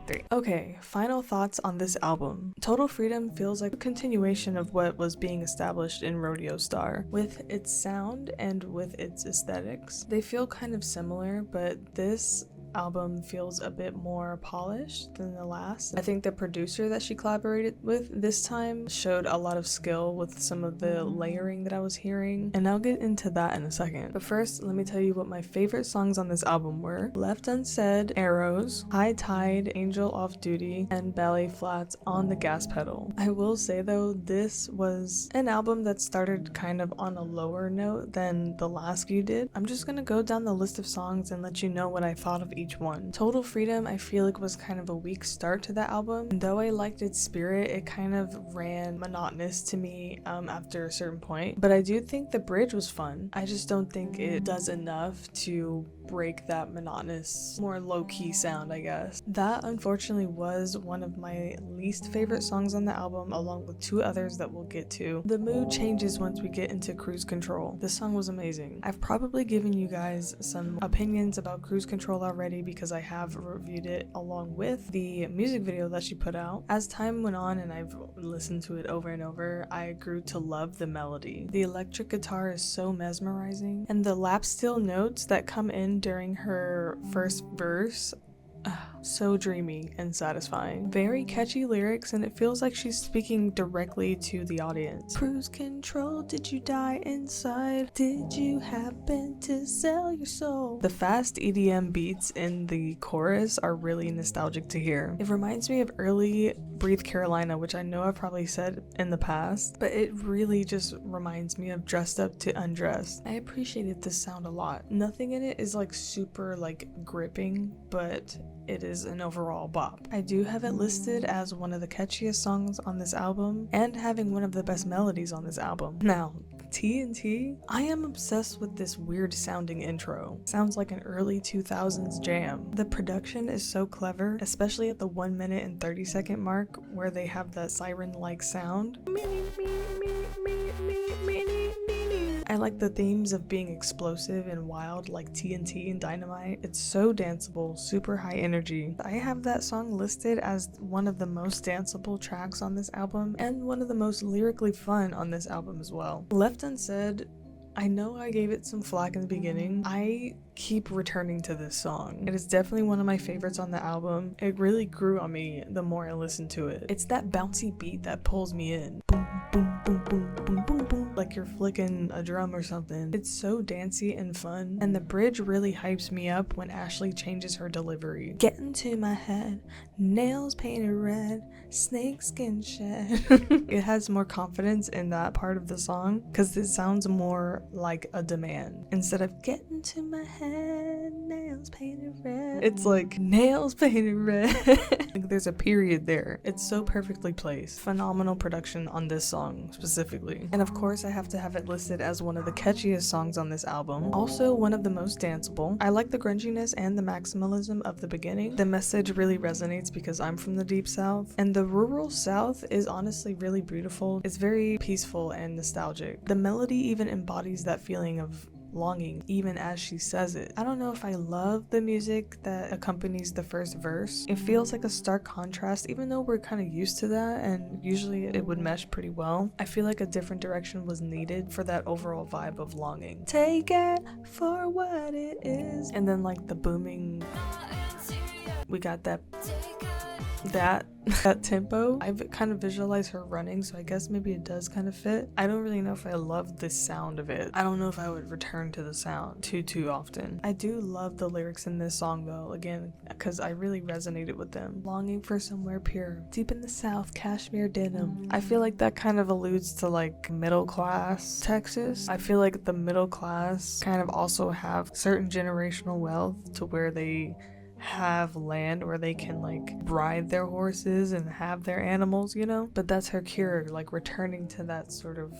3. Okay, final thoughts on this album. Total Freedom feels like a continuation of what was being established in Rodeo Star. With its sound and with its aesthetics, they feel kind of similar, but this album feels a bit more polished than the last. I think the producer that she collaborated with this time showed a lot of skill with some of the layering that I was hearing, and I'll get into that in a second. But first, let me tell you what my favorite songs on this album were. Left Unsaid, Arrows, High Tide, Angel Off Duty, and Ballet Flats on the Gas Pedal. I will say though, this was an album that started kind of on a lower note than the last few did. I'm just gonna go down the list of songs and let you know what I thought of each one. Total Freedom I feel like was kind of a weak start to that album. And though I liked its spirit, it kind of ran monotonous to me after a certain point. But I do think the bridge was fun. I just don't think it does enough to break that monotonous, more low-key sound, I guess. That unfortunately was one of my least favorite songs on the album, along with 2 others that we'll get to. The mood changes once we get into Cruise Control. This song was amazing. I've probably given you guys some opinions about Cruise Control already because I have reviewed it along with the music video that she put out. As time went on and I've listened to it over and over, I grew to love the melody. The electric guitar is so mesmerizing, and the lap steel notes that come in during her first verse, so dreamy and satisfying. Very catchy lyrics, and it feels like she's speaking directly to the audience. Cruise control, did you die inside? Did you happen to sell your soul? The fast EDM beats in the chorus are really nostalgic to hear. It reminds me of early Breathe Carolina, which I know I've probably said in the past, but it really just reminds me of Dressed Up to Undressed. I appreciated this sound a lot. Nothing in it is like super like gripping, but it is an overall bop. I do have it listed as one of the catchiest songs on this album and having one of the best melodies on this album. Now, TNT, I am obsessed with this weird sounding intro. Sounds like an early 2000s jam. The production is so clever, especially at the 1 minute and 30-second mark where they have that siren-like sound. I like the themes of being explosive and wild like TNT and Dynamite. It's so danceable, super high energy. I have that song listed as one of the most danceable tracks on this album and one of the most lyrically fun on this album as well. Left Unsaid, I know I gave it some flack in the beginning. I keep returning to this song. It is definitely one of my favorites on the album. It really grew on me the more I listened to it. It's that bouncy beat that pulls me in. Boom, boom, boom, boom, boom, boom, boom. Like you're flicking a drum or something. It's so dancey and fun, and the bridge really hypes me up when Ashley changes her delivery. Get into my head, nails painted red, snakeskin shed. It has more confidence in that part of the song because it sounds more like a demand. Instead of get into my head, nails painted red, it's like nails painted red. Like there's a period there. It's so perfectly placed. Phenomenal production on this song specifically. And of course I have to have it listed as one of the catchiest songs on this album. Also one of the most danceable. I like the grunginess and the maximalism of the beginning. The message really resonates because I'm from the deep south, and the rural south is honestly really beautiful. It's very peaceful and nostalgic. The melody even embodies that feeling of longing even as she says it. I don't know if I love the music that accompanies the first verse. It feels like a stark contrast, even though we're kind of used to that and usually it would mesh pretty well. I feel like a different direction was needed for that overall vibe of longing. Take it for what it is, and then like the booming We got that tempo. I've kind of visualized her running, so I guess maybe it does kind of fit. I don't really know if I love the sound of it. I don't know if I would return to the sound too often. I do love the lyrics in this song though, again, because I really resonated with them. Longing for somewhere pure, deep in the south, cashmere denim. I feel like that kind of alludes to like middle class Texas. I feel like the middle class kind of also have certain generational wealth to where they have land where they can like ride their horses and have their animals, you know? But that's her cure, like returning to that sort of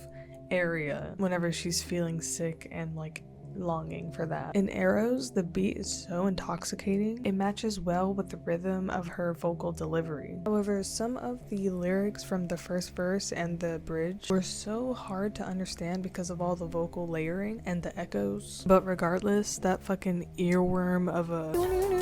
area whenever she's feeling sick and like longing for that. In Arrows, the beat is so intoxicating. It matches well with the rhythm of her vocal delivery. However, some of the lyrics from the first verse and the bridge were so hard to understand because of all the vocal layering and the echoes. But regardless, that fucking earworm of a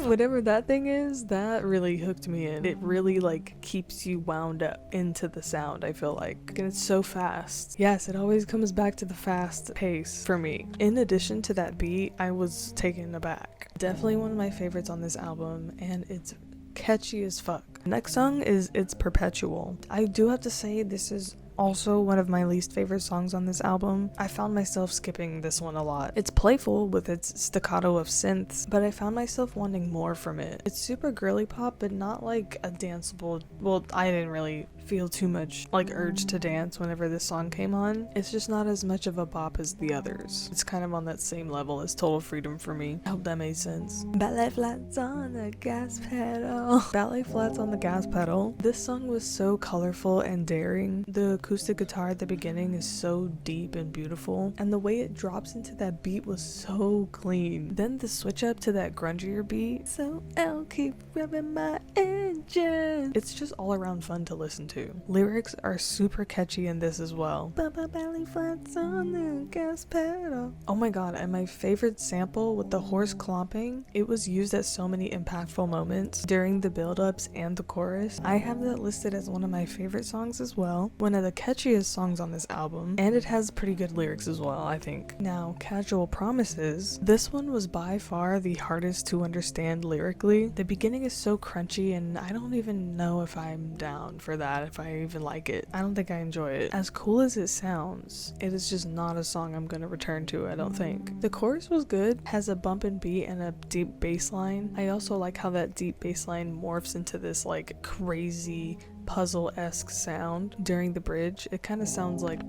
whatever that thing is, that really hooked me in. It really like keeps you wound up into the sound, I feel like. And it's so fast. Yes, it always comes back to the fast pace for me. In addition to that beat, I was taken aback. Definitely one of my favorites on this album, and it's catchy as fuck. Next song is It's Perpetual. I do have to say this is also one of my least favorite songs on this album. I found myself skipping this one a lot. It's playful with its staccato of synths, but I found myself wanting more from it. It's super girly pop, but not like a danceable, well, I didn't really feel too much like urge to dance whenever this song came on. It's just not as much of a bop as the others. It's kind of on that same level as Total Freedom for me. I hope that made sense. Ballet flats on the gas pedal. Ballet flats on the gas pedal. This song was so colorful and daring. The acoustic guitar at the beginning is so deep and beautiful, and the way it drops into that beat was so clean. Then the switch up to that grungier beat, so I'll keep revving my engine. It's just all around fun to listen to. Lyrics are super catchy in this as well. Belly flats on the gas pedal. Oh my god, and my favorite sample with the horse clomping, it was used at so many impactful moments during the build-ups and the chorus. I have that listed as one of my favorite songs as well. One of the catchiest songs on this album, and it has pretty good lyrics as well, I think. Now, Casual Promises. This one was by far the hardest to understand lyrically. The beginning is so crunchy, and I don't even know if I'm down for that, if I even like it. I don't think I enjoy it. As cool as it sounds, it is just not a song I'm gonna return to, I don't think. The chorus was good, has a bump and beat and a deep bass line. I also like how that deep bass line morphs into this like crazy puzzle-esque sound during the bridge. It kind of sounds like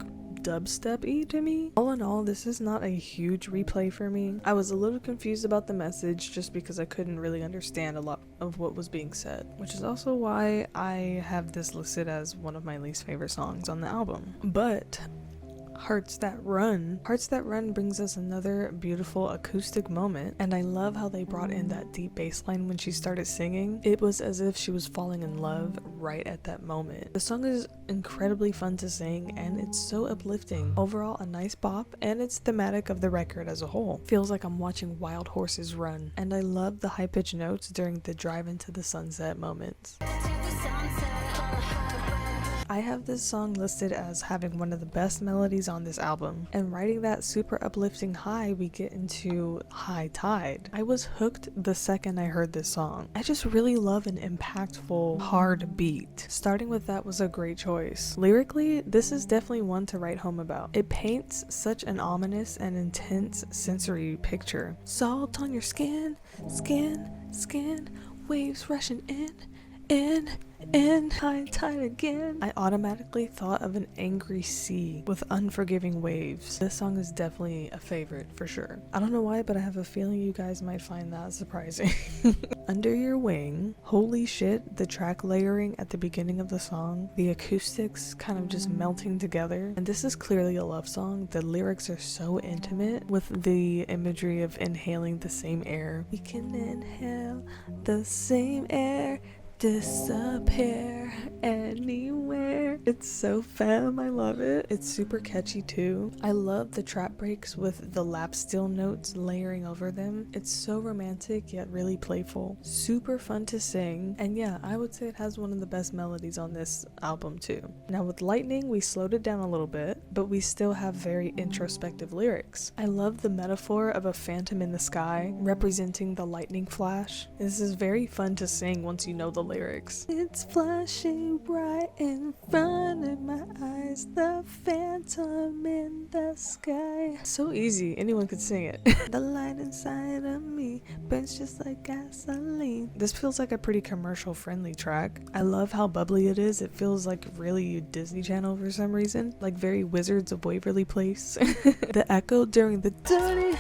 dubstep-y to me. All in all, this is not a huge replay for me. I was a little confused about the message just because I couldn't really understand a lot of what was being said, which is also why I have this listed as one of my least favorite songs on the album. But Hearts That Run brings us another beautiful acoustic moment, and I love how they brought in that deep bass line when she started singing. It was as if she was falling in love right at that moment. The song is incredibly fun to sing, and it's so uplifting. Overall, a nice bop, and it's thematic of the record as a whole. Feels like I'm watching wild horses run, and I love the high-pitched notes during the drive into the sunset moments. I have this song listed as having one of the best melodies on this album, and riding that super uplifting high, we get into High Tide. I was hooked the second I heard this song. I just really love an impactful, hard beat. Starting with that was a great choice. Lyrically, this is definitely one to write home about. It paints such an ominous and intense sensory picture. Salt on your skin, waves rushing in, high tide again. I automatically thought of an angry sea with unforgiving waves. This song is definitely a favorite for sure. I don't know why, but I have a feeling you guys might find that surprising. Under Your Wing, holy shit, the track layering at the beginning of the song, the acoustics kind of just melting together. And this is clearly a love song. The lyrics are so intimate with the imagery of inhaling the same air. We can inhale the same air disappear anywhere. It's so femme, I love it. It's super catchy too. I love the trap breaks with the lap steel notes layering over them. It's so romantic yet really playful. Super fun to sing, and yeah, I would say it has one of the best melodies on this album too. Now with Lightning, we slowed it down a little bit, but we still have very introspective lyrics. I love the metaphor of a phantom in the sky representing the lightning flash. This is very fun to sing once you know the lyrics. It's flashing bright in front of my eyes, the phantom in the sky. So easy, anyone could sing it. The light inside of me burns just like gasoline. This feels like a pretty commercial friendly track. I love how bubbly it is. It feels like really Disney Channel for some reason, like very Wizards of Waverly Place. The echo during the dirty,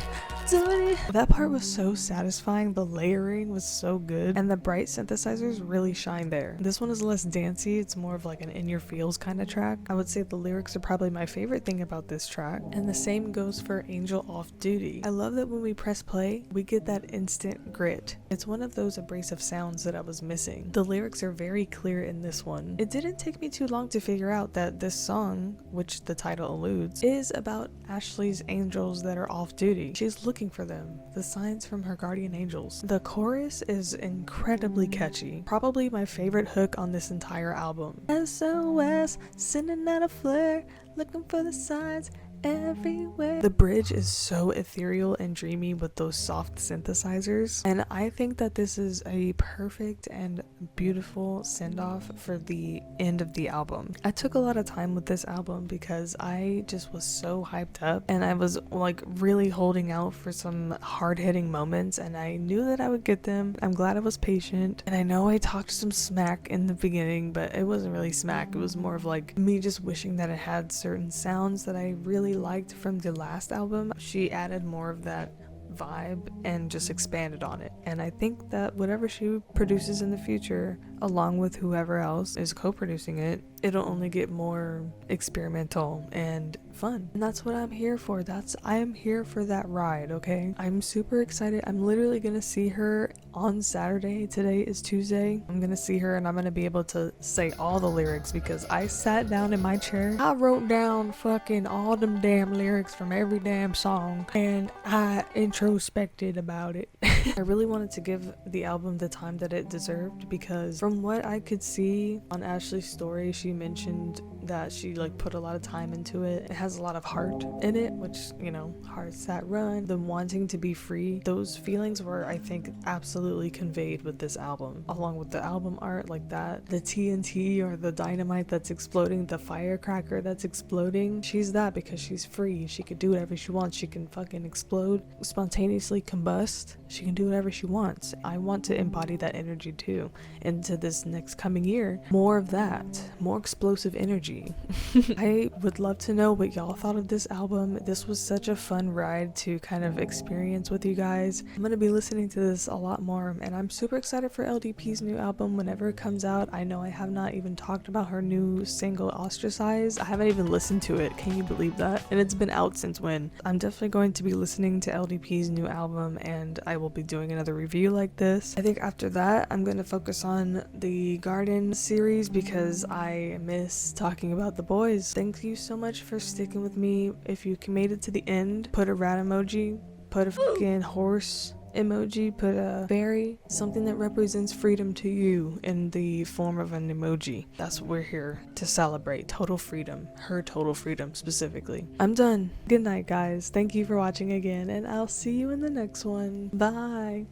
that part was so satisfying. The layering was so good, and the bright synthesizers really shine there. This one is less dancey, it's more of like an in your feels kind of track. I would say the lyrics are probably my favorite thing about this track, and the same goes for Angel Off Duty. I love that when we press play, we get that instant grit. It's one of those abrasive sounds that I was missing. The lyrics are very clear in this one. It didn't take me too long to figure out that this song, which the title alludes, is about Ashley's angels that are off duty. She's looking for them, the signs from her guardian angels. The chorus is incredibly catchy, probably my favorite hook on this entire album. SOS, sending out a flare, looking for the signs everywhere. The bridge is so ethereal and dreamy with those soft synthesizers, and I think that this is a perfect and beautiful send-off for the end of the album. I took a lot of time with this album because I just was so hyped up, and I was like really holding out for some hard-hitting moments, and I knew that I would get them. I'm glad I was patient, and I know I talked some smack in the beginning, but it wasn't really smack. It was more of like me just wishing that it had certain sounds that I really liked from the last album. She added more of that vibe and just expanded on it, and I think that whatever she produces in the future, along with whoever else is co-producing it, it'll only get more experimental and fun, and that's what I'm here for. I am here for that ride. Okay, I'm super excited. I'm literally gonna see her on Saturday. Today is Tuesday. I'm gonna see her, and I'm gonna be able to say all the lyrics because I sat down in my chair, I wrote down fucking all them damn lyrics from every damn song, and I introspected about it. I really wanted to give the album the time that it deserved, because from what I could see on Ashley's story, she mentioned that she like put a lot of time into it. It has a lot of heart in it, which, you know, hearts that run, the wanting to be free, those feelings were, I think, absolutely conveyed with this album, along with the album art like that, the TNT or the dynamite that's exploding, the firecracker that's exploding. She's that because she's free. She could do whatever she wants. She can fucking explode, spontaneously combust. She can do whatever she wants. I want to embody that energy too into this next coming year. More of that, more explosive energy. I would love to know what y'all thought of this album. This was such a fun ride to kind of experience with you guys. I'm gonna be listening to this a lot more, and I'm super excited for LDP's new album whenever it comes out. I know I have not even talked about her new single Ostracized. I haven't even listened to it. Can you believe that? And it's been out since when? I'm definitely going to be listening to LDP's new album, and I will be doing another review like this. I think after that I'm going to focus on the Garden series because I miss talking about the boys. Thank you so much for sticking with me. If you made it to the end, put a rat emoji, put a fucking horse emoji, put a fairy, something that represents freedom to you in the form of an emoji. That's what we're here to celebrate. Total freedom. Her total freedom specifically. I'm done. Good night, guys. Thank you for watching again, and I'll see you in the next one. Bye.